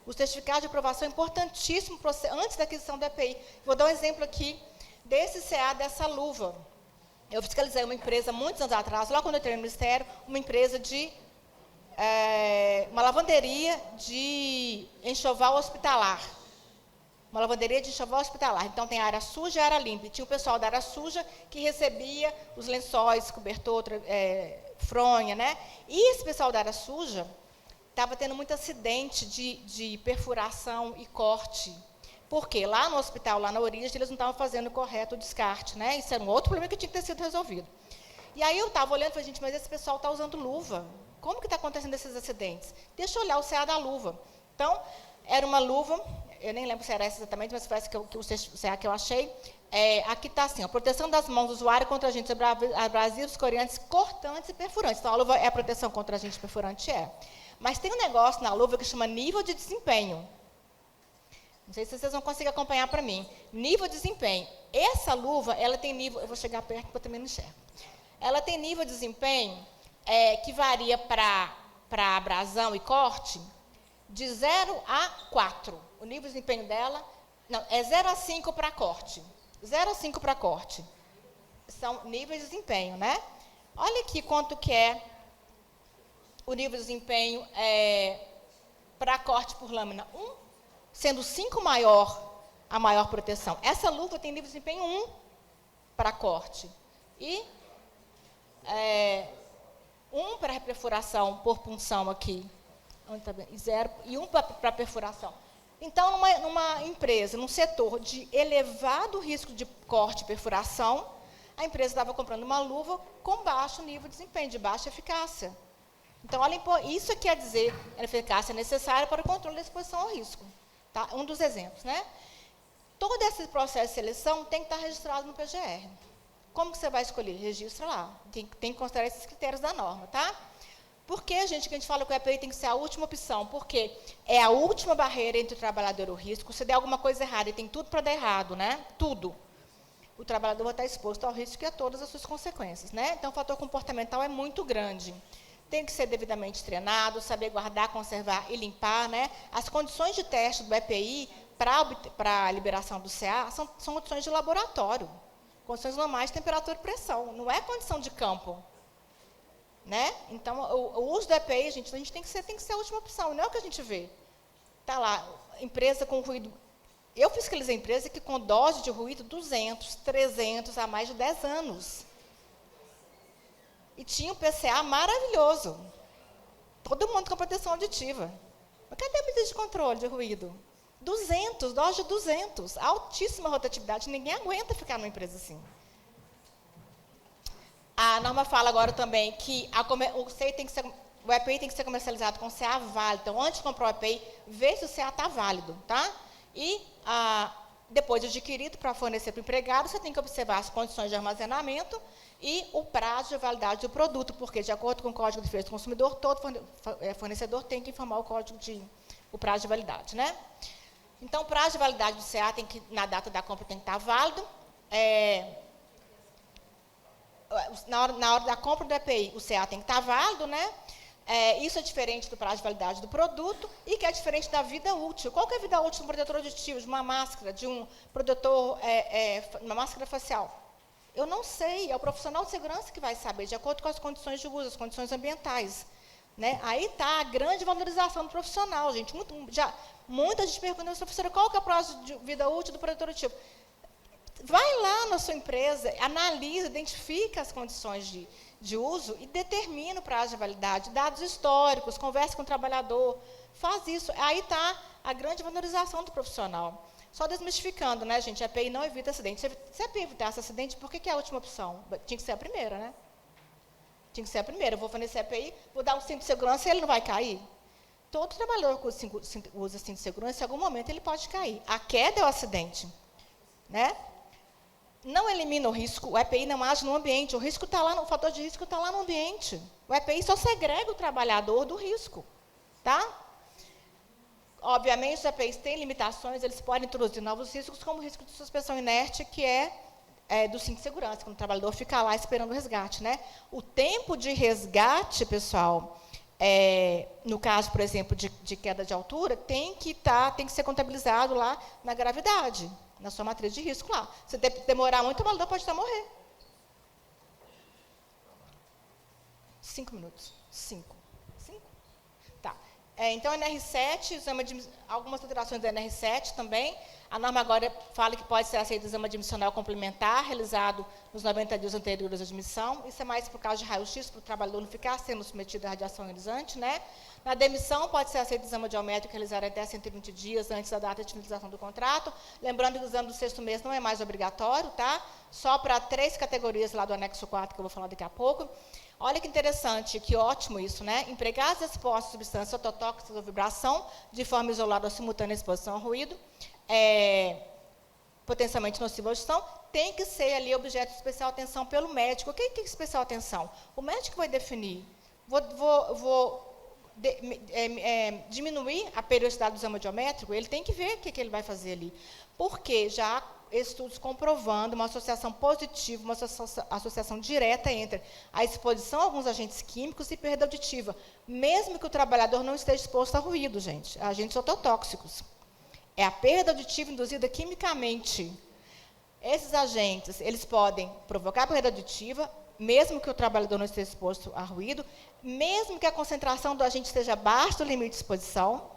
O certificado de aprovação é importantíssimo antes da aquisição do EPI. Vou dar um exemplo aqui desse CA, dessa luva. Eu fiscalizei uma empresa, muitos anos atrás, logo quando eu entrei no Ministério, uma empresa de uma lavanderia de enxoval hospitalar. Uma lavanderia de enxoval hospitalar. Então, tem a área suja e a área limpa. E tinha o pessoal da área suja que recebia os lençóis, cobertor, fronha, né? E esse pessoal da área suja estava tendo muito acidente de perfuração e corte. Por quê? Lá no hospital, lá na origem, eles não estavam fazendo o correto descarte, né? Isso era um outro problema que tinha que ter sido resolvido. E aí eu estava olhando e falei, gente, mas esse pessoal está usando luva. Como que está acontecendo esses acidentes? Deixa eu olhar o CA da luva. Então, era uma luva, eu nem lembro se era essa exatamente, mas foi essa que eu achei. Aqui está assim, a proteção das mãos do usuário contra agentes abrasivos, corantes, cortantes e perfurantes. Então, a luva é proteção contra agente perfurante? Mas tem um negócio na luva que chama nível de desempenho. Não sei se vocês vão conseguir acompanhar para mim. Nível de desempenho. Essa luva, ela tem nível... Eu vou chegar perto porque eu também não enxergo. Ela tem nível de desempenho que varia para abrasão e corte de 0 a 4. O nível de desempenho dela... Não, é 0 a 5 para corte. 0 a 5 para corte. São níveis de desempenho, né? Olha aqui quanto que é o nível de desempenho para corte por lâmina 1, sendo 5 a maior proteção. Essa luva tem nível de desempenho 1 para corte. E 1 para perfuração por punção aqui. E 0, e 1 para perfuração. Então, numa empresa, num setor de elevado risco de corte e perfuração, a empresa estava comprando uma luva com baixo nível de desempenho, de baixa eficácia. Então, isso quer dizer a eficácia necessária para o controle da exposição ao risco. Tá? Um dos exemplos, né? Todo esse processo de seleção tem que estar registrado no PGR. Como que você vai escolher? Registra lá. Tem que considerar esses critérios da norma, tá? Por que, gente, que a gente fala que o EPI tem que ser a última opção? Porque é a última barreira entre o trabalhador e o risco. Se der alguma coisa errada, e tem tudo para dar errado, né? Tudo. O trabalhador vai estar exposto ao risco e a todas as suas consequências, né? Então, o fator comportamental é muito grande. Tem que ser devidamente treinado, saber guardar, conservar e limpar, né? As condições de teste do EPI para a liberação do CA são condições de laboratório. Condições normais de temperatura e pressão. Não é condição de campo. Né? Então, o uso do EPI, gente, a gente tem que ser a última opção, não é o que a gente vê. Está lá, empresa com ruído. Eu fiscalizei empresa que com dose de ruído 200, 300, há mais de 10 anos. E tinha um PCA maravilhoso. Todo mundo com proteção auditiva. Mas cadê a medida de controle de ruído? 200, dose de 200, altíssima rotatividade, ninguém aguenta ficar numa empresa assim. A norma fala agora também que o EPI tem que ser comercializado com CA válido. Então, antes de comprar o EPI, vê se o CA está válido. Tá? E, depois de adquirido, para fornecer para o empregado, você tem que observar as condições de armazenamento e o prazo de validade do produto, porque, de acordo com o Código de Defesa do Consumidor, todo fornecedor tem que informar o prazo de validade. Né? Então, o prazo de validade do CA, na data da compra, tem que estar válido. Na hora da compra do EPI, o CA tem que estar válido, né? Isso é diferente do prazo de validade do produto e que é diferente da vida útil. Qual que é a vida útil de um protetor auditivo, de uma máscara, de um protetor, uma máscara facial? Eu não sei, é o profissional de segurança que vai saber, de acordo com as condições de uso, as condições ambientais. Né? Aí está a grande valorização do profissional, gente. Muita gente pergunta, professora, qual que é o prazo de vida útil do protetor auditivo? Vai lá na sua empresa, analisa, identifica as condições de uso e determina o prazo de validade, dados históricos, conversa com o trabalhador, faz isso. Aí está a grande valorização do profissional. Só desmistificando, né, gente? A EPI não evita acidente. Se a EPI evitasse acidente, por que é a última opção? Tinha que ser a primeira, né? Tinha que ser a primeira. Eu vou fornecer a EPI, vou dar um cinto de segurança e ele não vai cair? Todo trabalhador que usa cinto de segurança, em algum momento ele pode cair. A queda é o acidente. Né? Não elimina o risco, o EPI não age no ambiente, o risco está lá, o fator de risco está lá no ambiente. O EPI só segrega o trabalhador do risco. Tá? Obviamente, os EPIs têm limitações, eles podem introduzir novos riscos, como o risco de suspensão inerte, que é do cinto de segurança, quando o trabalhador fica lá esperando o resgate. Né? O tempo de resgate, pessoal, no caso, por exemplo, de queda de altura, tem que ser contabilizado lá na gravidade, na sua matriz de risco lá. Se demorar muito, o trabalhador pode até morrer. 5 minutos. 5? Tá. Então, NR7, algumas alterações da NR7 também. A norma agora fala que pode ser aceito o exame admissional complementar, realizado nos 90 dias anteriores à admissão. Isso é mais por causa de raio-x, para o trabalhador não ficar sendo submetido à radiação ionizante, né? Na demissão, pode ser aceito o exame audiométrico realizado até 120 dias antes da data de finalização do contrato. Lembrando que o exame do 6º mês não é mais obrigatório, tá? Só para 3 categorias lá do anexo 4, que eu vou falar daqui a pouco. Olha que interessante, que ótimo isso, né? Empregados expostos a substâncias ototóxicas ou vibração, de forma isolada ou simultânea exposição ao ruído, potencialmente nocivo à audição, tem que ser ali objeto de especial atenção pelo médico. O que é especial atenção? O médico vai definir. Diminuir a periodicidade do exame audiométrico, ele tem que ver o que ele vai fazer ali. Porque já há estudos comprovando uma associação positiva, uma associação direta entre a exposição a alguns agentes químicos e perda auditiva, mesmo que o trabalhador não esteja exposto a ruído, gente, a agentes ototóxicos. É a perda auditiva induzida quimicamente. Esses agentes, eles podem provocar perda auditiva, mesmo que o trabalhador não esteja exposto a ruído, mesmo que a concentração do agente esteja abaixo do limite de exposição.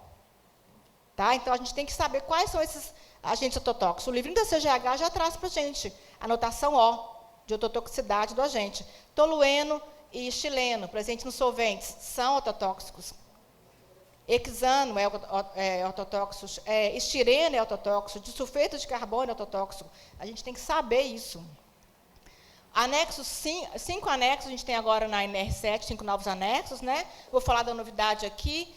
Tá? Então, a gente tem que saber quais são esses agentes ototóxicos. O livrinho da CGH já traz para a gente a notação O, de ototoxicidade do agente. Tolueno e xileno, presente nos solventes, são ototóxicos. Hexano é ototóxico, estireno é ototóxico, disulfeto de carbono é ototóxico. A gente tem que saber isso. Anexos, 5 anexos, a gente tem agora na NR7, 5 novos anexos, né? Vou falar da novidade aqui.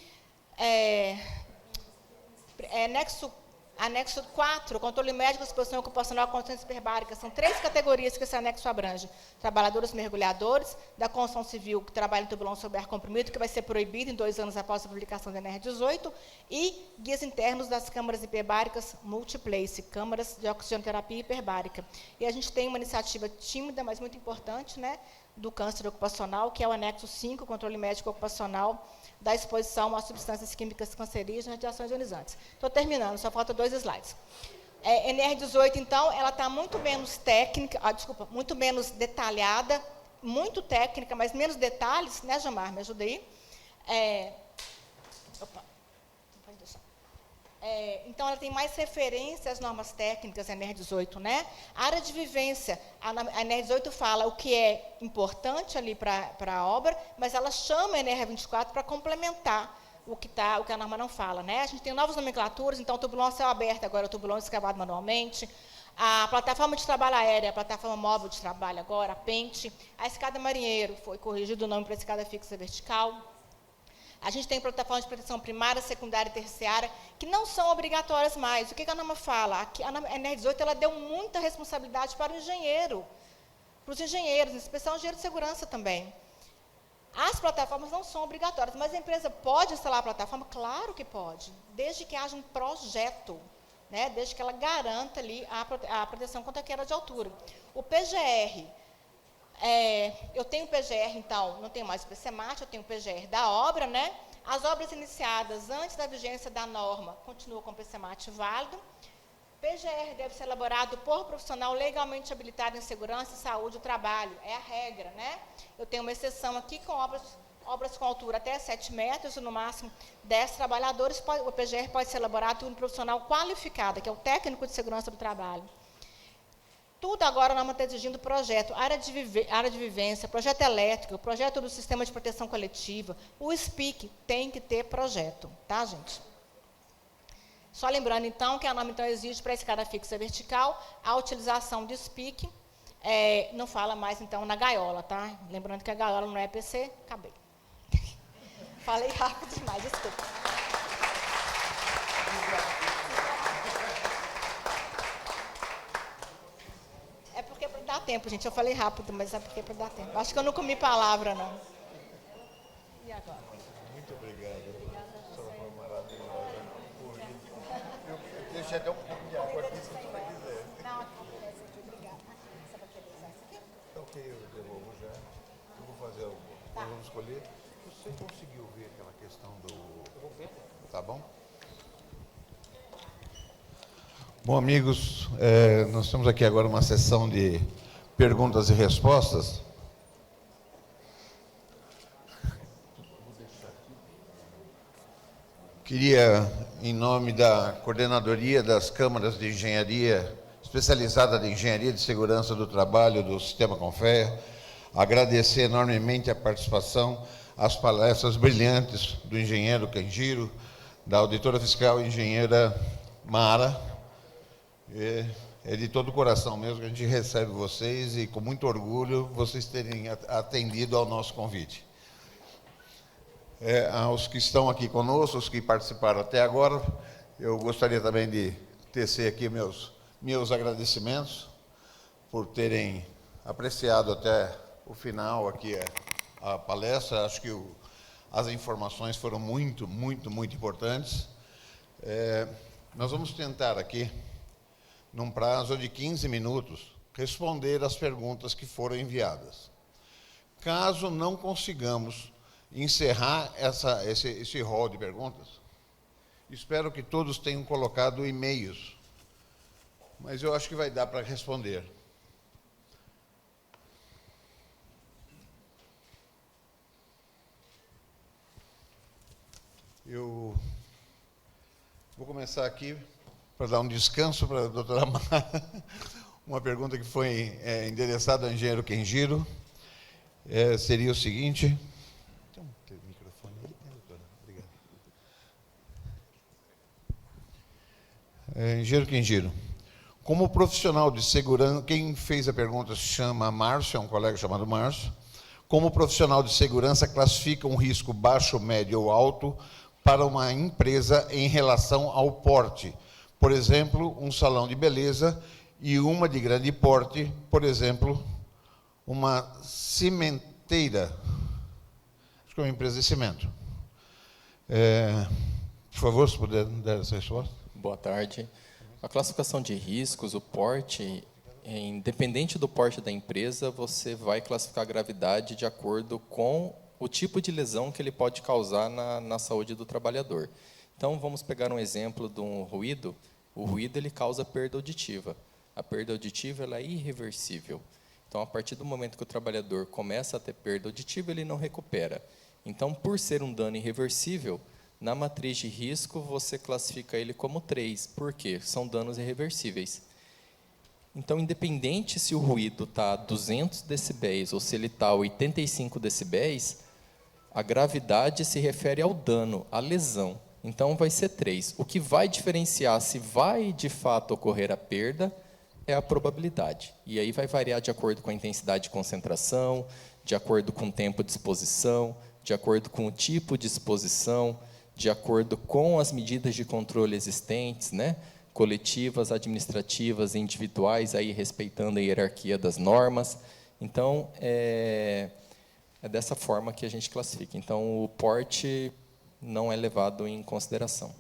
Anexo 4, controle médico, exposição ocupacional, condições hiperbáricas. São 3 categorias que esse anexo abrange. Trabalhadores mergulhadores, da construção civil, que trabalham em tubolão sob ar comprimido, que vai ser proibido em 2 anos após a publicação da NR18, e guias internos das câmaras hiperbáricas multiplace, câmaras de oxigenoterapia hiperbárica. E a gente tem uma iniciativa tímida, mas muito importante, né, do câncer ocupacional, que é o anexo 5, controle médico ocupacional, da exposição a substâncias químicas cancerígenas e radiações ionizantes. Estou terminando, só falta 2 slides. NR18, então, ela está muito menos técnica, muito menos detalhada, muito técnica, mas menos detalhes, né, Jamar? Me ajuda aí. Então, ela tem mais referência às normas técnicas, a NR18, né? A área de vivência, a NR18 fala o que é importante ali para a obra, mas ela chama a NR24 para complementar o que a norma não fala, né? A gente tem novas nomenclaturas, então, o tubulão a céu aberto, agora o tubulão escavado manualmente, a plataforma de trabalho aérea, a plataforma móvel de trabalho agora, a pente, a escada marinheiro, foi corrigido o nome para escada fixa vertical. A gente tem plataformas de proteção primária, secundária e terciária, que não são obrigatórias mais. O que a norma fala? Aqui, a NR18 ela deu muita responsabilidade para o engenheiro, para os engenheiros, em especial o engenheiro de segurança também. As plataformas não são obrigatórias, mas a empresa pode instalar a plataforma? Claro que pode, desde que haja um projeto, né? Desde que ela garanta ali a proteção contra a queda de altura. O PGR, eu tenho PGR, então, não tenho mais o PCMAT, eu tenho o PGR da obra, né? As obras iniciadas antes da vigência da norma continuam com o PCMAT válido. PGR deve ser elaborado por profissional legalmente habilitado em segurança e saúde do trabalho, é a regra, né? Eu tenho uma exceção aqui com obras com altura até 7 metros, no máximo 10 trabalhadores, o PGR pode ser elaborado por um profissional qualificado, que é o técnico de segurança do trabalho. Tudo agora a norma está exigindo projeto, área de vivência, projeto elétrico, projeto do sistema de proteção coletiva, o SPIC tem que ter projeto, tá, gente? Só lembrando, então, que a norma então, exige para a escada fixa vertical a utilização de SPIC, não fala mais, então, na gaiola, tá? Lembrando que a gaiola não é EPC, acabei. Falei rápido demais, desculpa. É porque é para dar tempo, gente. Eu falei rápido, mas é porque é para dar tempo. Acho que eu não comi palavra, não. E agora? Muito obrigado. Só foi maravilhosa. Eu deixei até um pouco de água aqui, se você quiser. Não, beleza, obrigada. Você vai querer usar isso aqui? Ok, eu devolvo já. Eu vou fazer algo. Nós vamos escolher. Você conseguiu ver aquela questão do... Eu vou ver. Tá bom? Bom, amigos, nós temos aqui agora uma sessão de perguntas e respostas. Queria, em nome da Coordenadoria das Câmaras de Engenharia, especializada de Engenharia de Segurança do Trabalho do Sistema Confea. Agradecer enormemente a participação, as palestras brilhantes do engenheiro Kenjiro, da auditora fiscal engenheira Mara. É de todo o coração mesmo que a gente recebe vocês e com muito orgulho vocês terem atendido ao nosso convite. Aos que estão aqui conosco, os que participaram até agora, eu gostaria também de tecer aqui meus agradecimentos por terem apreciado até o final aqui a palestra. Acho que as informações foram muito, muito, muito importantes. Nós vamos tentar aqui, num prazo de 15 minutos, responder as perguntas que foram enviadas. Caso não consigamos encerrar esse rol de perguntas, espero que todos tenham colocado e-mails, mas eu acho que vai dar para responder. Eu vou começar aqui para dar um descanso para a doutora Mara. Uma pergunta que foi endereçada ao engenheiro Kenjiro. Seria o seguinte... Tem um microfone aí, né, doutora? Obrigado. Engenheiro Kenjiro, como profissional de segurança... Quem fez a pergunta se chama Márcio, é um colega chamado Márcio. Como profissional de segurança classifica um risco baixo, médio ou alto para uma empresa em relação ao porte? Por exemplo, um salão de beleza e uma de grande porte, por exemplo, uma cimenteira. Acho que é uma empresa de cimento. Por favor, se puder dar essa resposta. Boa tarde. A classificação de riscos, o porte, independente do porte da empresa, você vai classificar a gravidade de acordo com o tipo de lesão que ele pode causar na saúde do trabalhador. Então, vamos pegar um exemplo de um ruído. O ruído ele causa perda auditiva. A perda auditiva ela é irreversível. Então, a partir do momento que o trabalhador começa a ter perda auditiva, ele não recupera. Então, por ser um dano irreversível, na matriz de risco, você classifica ele como 3. Por quê? São danos irreversíveis. Então, independente se o ruído está a 200 decibéis ou se ele está a 85 decibéis, a gravidade se refere ao dano, à lesão. Então, vai ser 3. O que vai diferenciar se vai, de fato, ocorrer a perda é a probabilidade. E aí vai variar de acordo com a intensidade de concentração, de acordo com o tempo de exposição, de acordo com o tipo de exposição, de acordo com as medidas de controle existentes, né? Coletivas, administrativas, individuais, aí respeitando a hierarquia das normas. Então, é dessa forma que a gente classifica. Então, o porte não é levado em consideração.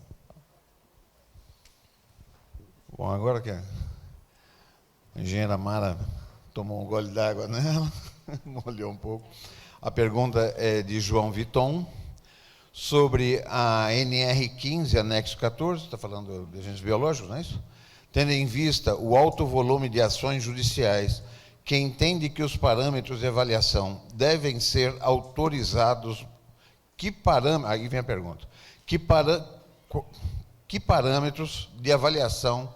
Bom, agora que a engenheira Mara tomou um gole d'água nela, molhou um pouco. A pergunta é de João Viton, sobre a NR15, anexo 14, está falando de agentes biológicos, não é isso? Tendo em vista o alto volume de ações judiciais, que entende que os parâmetros de avaliação devem ser autorizados, aí vem a pergunta, que parâmetros de avaliação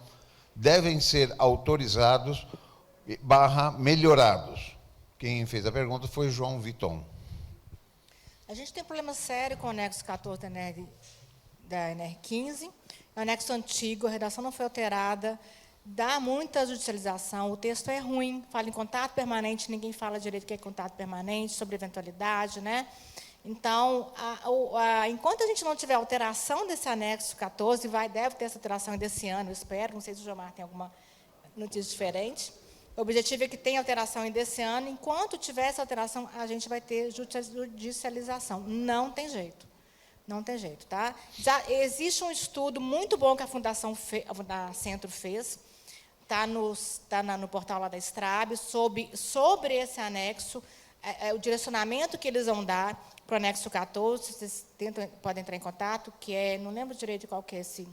devem ser autorizados / melhorados? Quem fez a pergunta foi João Viton. A gente tem um problema sério com o anexo 14 da NR15. É um anexo antigo, a redação não foi alterada, dá muita judicialização, o texto é ruim, fala em contato permanente, ninguém fala direito o que é contato permanente, sobre eventualidade, né? Então, enquanto a gente não tiver alteração desse anexo 14, deve ter essa alteração desse ano, eu espero, não sei se o Gilmar tem alguma notícia diferente. O objetivo é que tenha alteração ainda esse ano. Enquanto tiver essa alteração, a gente vai ter judicialização. Não tem jeito. Não tem jeito, tá? Já existe um estudo muito bom que a Fundação da Centro fez, está no portal lá da Strabe, sobre esse anexo, o direcionamento que eles vão dar para o anexo 14, vocês podem entrar em contato, que não lembro direito qual que é esse...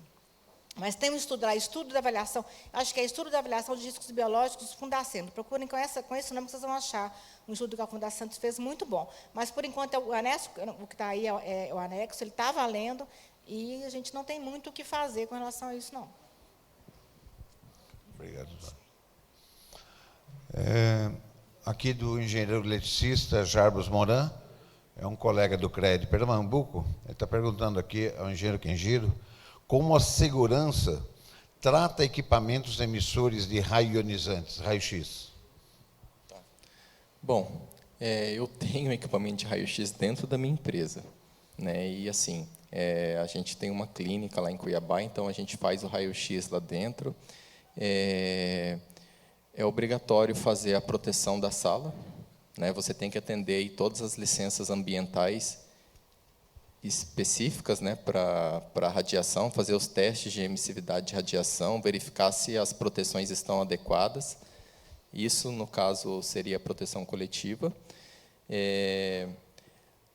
Mas tem um estudo lá, estudo da avaliação, acho que é estudo da avaliação de riscos biológicos Fundacentro. Procurem com esse nome que vocês vão achar um estudo que a Fundacentro fez muito bom. Mas, por enquanto, o anexo, o que está aí é o anexo, ele está valendo e a gente não tem muito o que fazer com relação a isso, não. Obrigado. Aqui do engenheiro eletricista Jarbas Moran, é um colega do CREA de Pernambuco, ele está perguntando aqui ao engenheiro Kenjiro como a segurança trata equipamentos emissores de raio ionizantes, raio-x. Bom, eu tenho equipamento de raio-x dentro da minha empresa, né? E assim, a gente tem uma clínica lá em Cuiabá, então a gente faz o raio-x lá dentro. É obrigatório fazer a proteção da sala, né? Você tem que atender aí todas as licenças ambientais específicas, né, para radiação, fazer os testes de emissividade de radiação, verificar se as proteções estão adequadas. Isso, no caso, seria a proteção coletiva.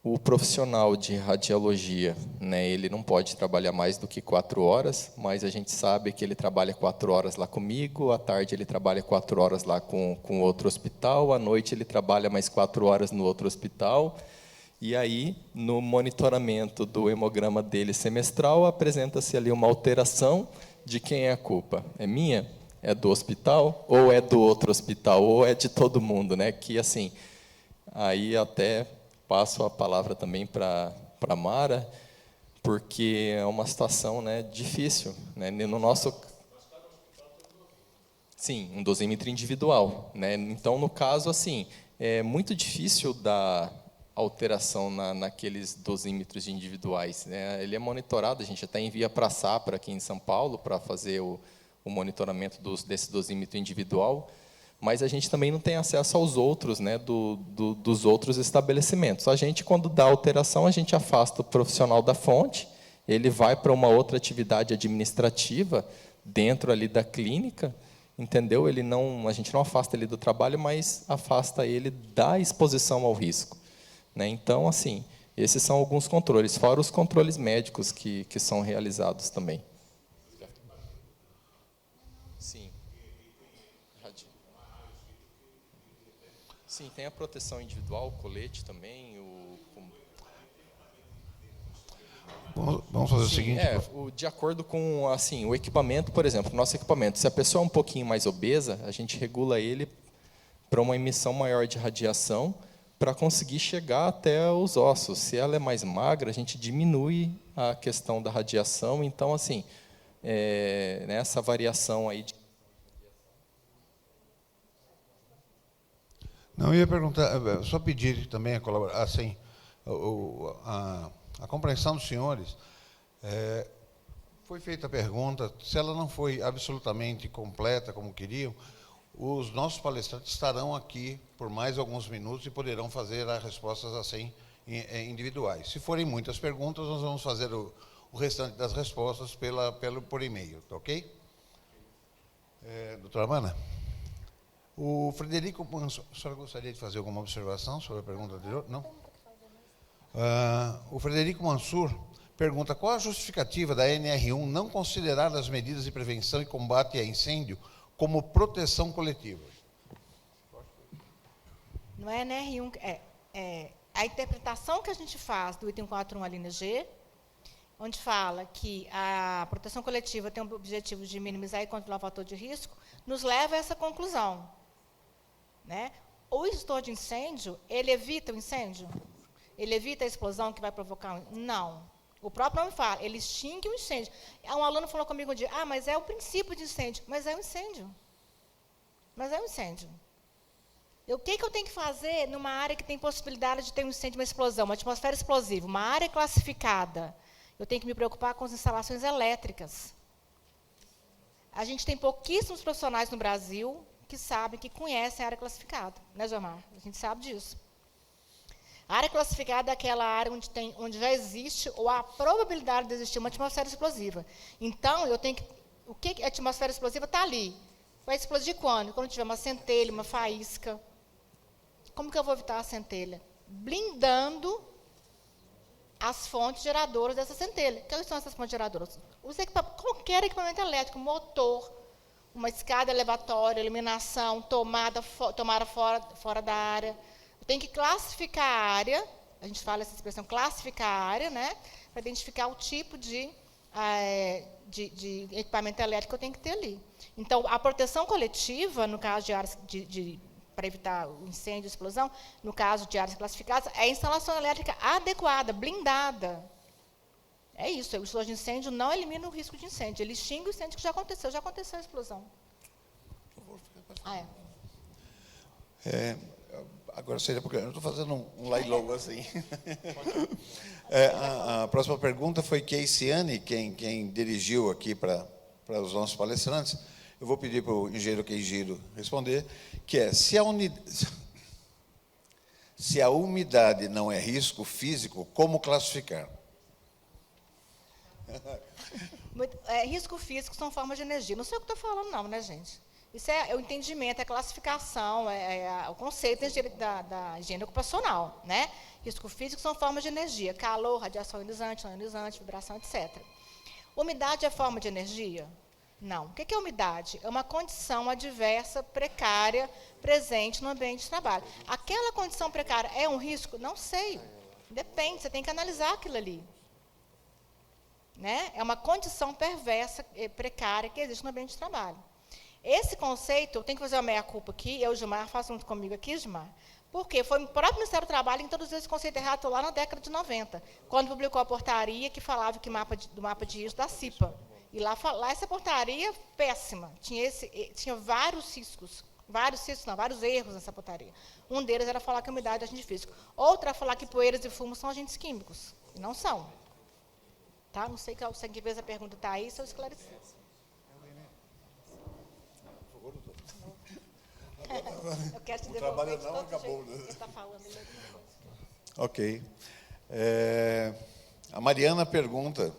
O profissional de radiologia, né, ele não pode trabalhar mais do que 4 horas, mas a gente sabe que ele trabalha 4 horas lá comigo, à tarde ele trabalha 4 horas lá com outro hospital, à noite ele trabalha mais 4 horas no outro hospital, e aí, no monitoramento do hemograma dele semestral, apresenta-se ali uma alteração de quem é a culpa. É minha? É do hospital? Ou é do outro hospital? Ou é de todo mundo, né? Que, assim, aí até passo a palavra também para a Mara, porque é uma situação, né, difícil, né? No nosso... Sim, um dosímetro individual, né? Então, no caso, assim, é muito difícil dar alteração naqueles dosímetros individuais, né? Ele é monitorado, a gente até envia para a SAPRA aqui em São Paulo para fazer o monitoramento desse dosímetro individual, mas a gente também não tem acesso aos outros, né, dos outros estabelecimentos. A gente, quando dá alteração, a gente afasta o profissional da fonte, ele vai para uma outra atividade administrativa dentro ali da clínica, entendeu? A gente não afasta ele do trabalho, mas afasta ele da exposição ao risco, né? Então, assim, esses são alguns controles, fora os controles médicos que são realizados também. Sim. Sim, tem a proteção individual, o colete também. Vamos fazer o seguinte... de acordo com assim, o equipamento, por exemplo, nosso equipamento, se a pessoa é um pouquinho mais obesa, a gente regula ele para uma emissão maior de radiação, para conseguir chegar até os ossos. Se ela é mais magra, a gente diminui a questão da radiação. Então, assim, nessa variação aí... Não, eu ia perguntar, só pedir também a colaboração, assim, a compreensão dos senhores. Foi feita a pergunta, se ela não foi absolutamente completa, como queriam, os nossos palestrantes estarão aqui por mais alguns minutos e poderão fazer as respostas assim individuais. Se forem muitas perguntas, nós vamos fazer o restante das respostas por e-mail, tá ok? Doutora Amanda, o Frederico Mansur, a senhora gostaria de fazer alguma observação sobre a pergunta anterior? Não? O Frederico Mansur pergunta qual a justificativa da NR1 não considerar as medidas de prevenção e combate a incêndio como proteção coletiva. Não é NR1, a interpretação que a gente faz do item 4.1 alínea G, onde fala que a proteção coletiva tem o objetivo de minimizar e controlar o fator de risco, nos leva a essa conclusão, né? O extintor de incêndio, ele evita o incêndio? Ele evita a explosão que vai provocar? Não. O próprio nome fala, ele extingue o incêndio. Um aluno falou comigo um dia, mas é o princípio de incêndio. Mas é um incêndio. Mas é um incêndio. O que eu tenho que fazer numa área que tem possibilidade de ter um incêndio, uma explosão, uma atmosfera explosiva, uma área classificada? Eu tenho que me preocupar com as instalações elétricas. A gente tem pouquíssimos profissionais no Brasil que sabem, que conhecem a área classificada. Né, Gilmar? A gente sabe disso. A área classificada é aquela área onde já existe, ou há a probabilidade de existir uma atmosfera explosiva. Então, a atmosfera explosiva está ali. Vai explodir quando? Quando tiver uma centelha, uma faísca. Como que eu vou evitar a centelha? Blindando as fontes geradoras dessa centelha. Quais são essas fontes geradoras? Qualquer equipamento elétrico, motor, uma escada elevatória, iluminação, tomada fora da área. Tem que classificar a área, a gente fala essa expressão, classificar a área, né, para identificar o tipo de de equipamento elétrico eu tenho que ter ali. Então, a proteção coletiva, no caso de áreas para evitar o incêndio e explosão, no caso de áreas classificadas, é a instalação elétrica adequada, blindada. É isso, o extintor de incêndio não elimina o risco de incêndio, ele extingue o incêndio que já aconteceu a explosão. Agora seria porque eu estou fazendo um lailão assim. A próxima pergunta foi Keiciane, quem dirigiu aqui para os nossos palestrantes. Eu vou pedir para o engenheiro Keijiro responder, que é, se a umidade não é risco físico, como classificar? Risco físico são formas de energia. Não sei o que estou falando, não, né, gente? Isso é o entendimento, é a classificação, o conceito da higiene ocupacional, né? Risco físico são formas de energia, calor, radiação ionizante, não ionizante, vibração, etc. Umidade é forma de energia? Não. O que é umidade? É uma condição adversa, precária, presente no ambiente de trabalho. Aquela condição precária é um risco? Não sei. Depende, você tem que analisar aquilo ali. Né? É uma condição perversa, precária, que existe no ambiente de trabalho. Esse conceito, eu tenho que fazer uma meia-culpa aqui, eu, Gilmar, faço junto comigo aqui, Gilmar, porque foi o próprio Ministério do Trabalho que introduziu esse conceito errado lá na década de 90, quando publicou a portaria que falava do mapa de risco da CIPA. E lá essa portaria péssima, tinha vários riscos, vários erros nessa portaria. Um deles era falar que a umidade é agente físico. Outro era falar que poeiras e fumos são agentes químicos, e não são. Tá? Não sei se alguém fez a pergunta está aí, se eu esclarecer. Eu quero te devolver. O trabalho não acabou. Você está falando. Ok. A Mariana pergunta,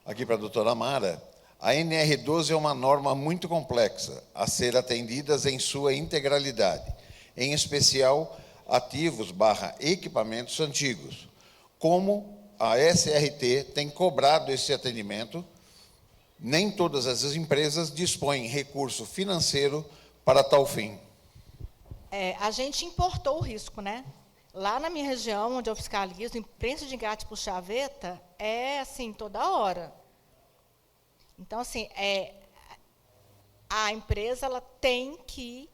aqui para a doutora Mara, a NR12 é uma norma muito complexa, a ser atendida em sua integralidade, em especial ativos/equipamentos antigos. Como a SRT tem cobrado esse atendimento, nem todas as empresas dispõem recurso financeiro para tal fim. A gente importou o risco, né? Lá na minha região, onde eu fiscalizo, em preço de engate por chaveta, é assim, toda hora. Então, assim, a empresa ela tem que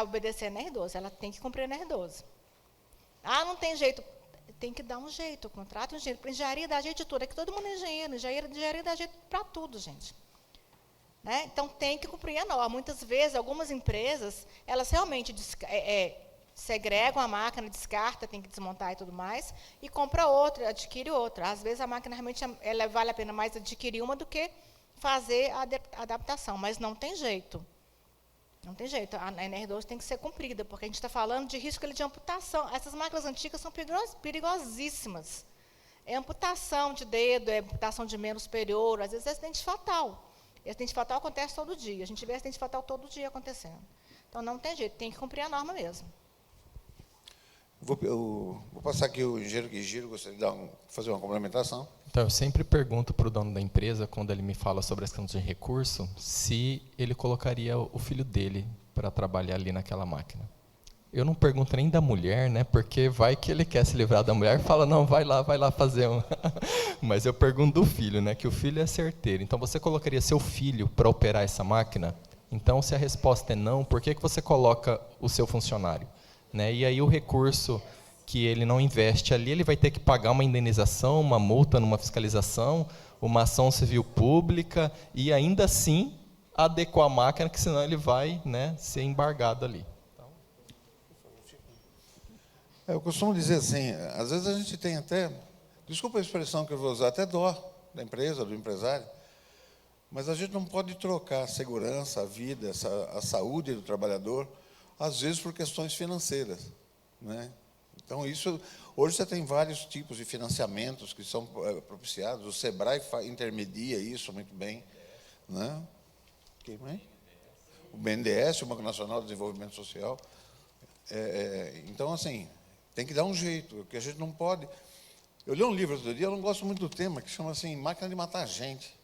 obedecer a NR12, ela tem que cumprir a NR12. Não tem jeito. Tem que dar um jeito, contrata um engenheiro. Para engenharia dá jeito de tudo. É que todo mundo é engenheiro. Engenharia dá jeito para tudo, gente. Né? Então, tem que cumprir a norma. Muitas vezes, algumas empresas, elas realmente segregam a máquina, descarta, tem que desmontar e tudo mais, e compra outra, adquire outra. Às vezes, a máquina realmente vale a pena mais adquirir uma do que fazer a adaptação, mas não tem jeito. Não tem jeito, a NR12 tem que ser cumprida, porque a gente está falando de risco de amputação. Essas máquinas antigas são perigosíssimas. É amputação de dedo, é amputação de membro superior, às vezes é acidente fatal. E acidente fatal acontece todo dia. A gente vê acidente fatal todo dia acontecendo. Então, não tem jeito, tem que cumprir a norma mesmo. Vou passar aqui o engenheiro Keijiro, gostaria de fazer uma complementação. Então, eu sempre pergunto para o dono da empresa, quando ele me fala sobre as questões de recurso, se ele colocaria o filho dele para trabalhar ali naquela máquina. Eu não pergunto nem da mulher, né, porque vai que ele quer se livrar da mulher e fala, não, vai lá fazer um... Mas eu pergunto do filho, né, que o filho é certeiro. Então, você colocaria seu filho para operar essa máquina? Então, se a resposta é não, por que você coloca o seu funcionário? Né? E aí o recurso que ele não investe ali, ele vai ter que pagar uma indenização, uma multa numa fiscalização, uma ação civil pública, e ainda assim adequar a máquina, que senão ele vai, né, ser embargado ali. Eu costumo dizer assim, às vezes a gente tem até, desculpa a expressão que eu vou usar, até dó da empresa, do empresário, mas a gente não pode trocar a segurança, a vida, a saúde do trabalhador, às vezes por questões financeiras, né? Então, hoje você tem vários tipos de financiamentos que são propiciados, o SEBRAE intermedia isso muito bem, né? Quem mais? O BNDES, o Banco Nacional de Desenvolvimento Social. Então, assim, tem que dar um jeito, porque a gente não pode... Eu li um livro outro dia, eu não gosto muito do tema, que chama assim, Máquina de Matar Gente,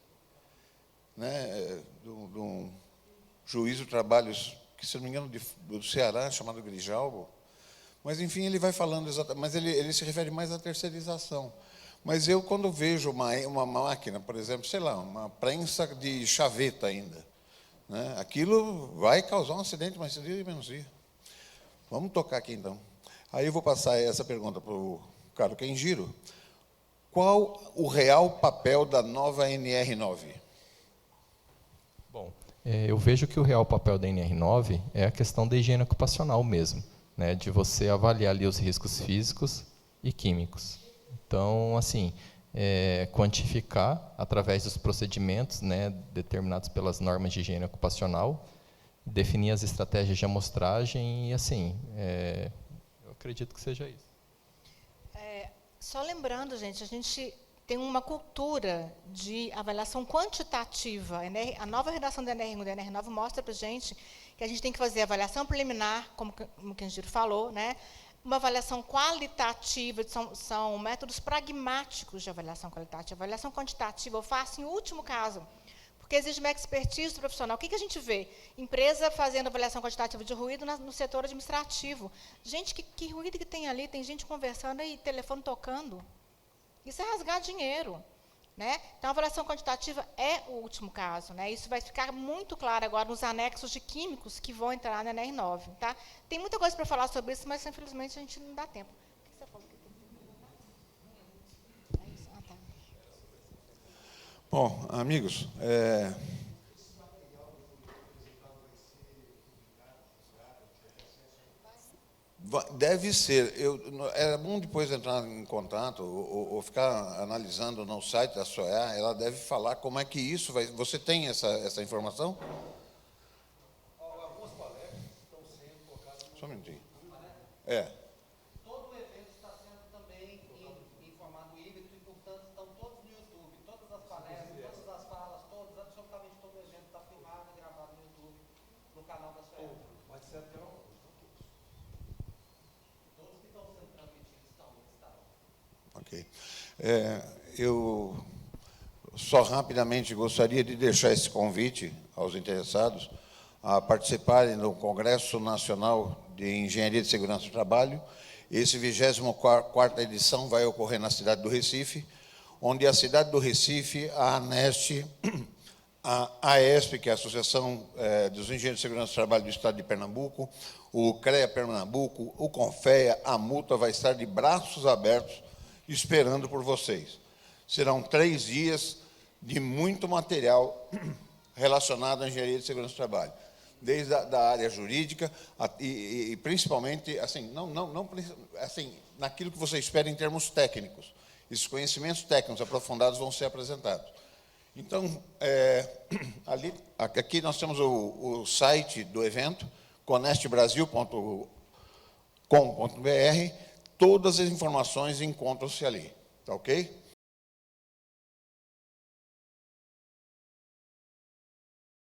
né? De um juiz do trabalho, que, se não me engano, do Ceará, chamado Grijalbo. Mas, enfim, ele vai falando exatamente, mas ele se refere mais à terceirização. Mas eu, quando vejo uma máquina, por exemplo, sei lá, uma prensa de chaveta ainda, né? Aquilo vai causar um acidente mais cedo e menos dia. Vamos tocar aqui, então. Aí eu vou passar essa pergunta para o Carlos Kenjiro. Qual o real papel da nova NR9? Bom, eu vejo que o real papel da NR9 é a questão da higiene ocupacional mesmo, né, de você avaliar ali os riscos físicos e químicos. Então, assim, quantificar através dos procedimentos, né, determinados pelas normas de higiene ocupacional, definir as estratégias de amostragem e, assim, eu acredito que seja isso. Só lembrando, gente, a gente tem uma cultura de avaliação quantitativa. A nova redação da NR1 e da NR9 mostra para a gente que a gente tem que fazer avaliação preliminar, como o Kenjiro falou, né? Uma avaliação qualitativa, são métodos pragmáticos de avaliação qualitativa. Avaliação quantitativa eu faço em último caso, porque exige uma expertise do profissional. O que a gente vê? Empresa fazendo avaliação quantitativa de ruído no setor administrativo. Gente, que ruído que tem ali? Tem gente conversando e telefone tocando. Isso é rasgar dinheiro. Né? Então, a avaliação quantitativa é o último caso. Né? Isso vai ficar muito claro agora nos anexos de químicos que vão entrar na NR9. Tá? Tem muita coisa para falar sobre isso, mas, infelizmente, a gente não dá tempo. O que você falou? É isso? Ah, tá. Bom, amigos, deve ser. Era bom depois entrar em contato ou ficar analisando no site da SOEA. Ela deve falar como é que isso vai. Você tem essa informação? Algumas palestras estão sendo colocadas. Só um minutinho. Todo o evento está sendo também em formato híbrido e, portanto, estão todos no YouTube. Todas as palestras, todas as falas, absolutamente todo o evento está filmado e gravado no YouTube, no canal da SOEA. Pode ser até um. Todos que estão sendo transmitidos estarão. Ok. Eu só rapidamente gostaria de deixar esse convite aos interessados a participarem do Congresso Nacional de Engenharia de Segurança do Trabalho. Esse 24ª edição vai ocorrer na cidade do Recife, onde a cidade do Recife, a ANEST, a AESP, que é a Associação dos Engenheiros de Segurança do Trabalho do Estado de Pernambuco, o CREA Pernambuco, o CONFEA, a Multa, vai estar de braços abertos esperando por vocês. Serão 3 dias de muito material relacionado à engenharia de segurança do trabalho, desde a área jurídica e principalmente assim, assim, naquilo que você espera em termos técnicos. Esses conhecimentos técnicos aprofundados vão ser apresentados. Então, aqui nós temos o site do evento, conestbrasil.com.br, todas as informações encontram-se ali, tá ok?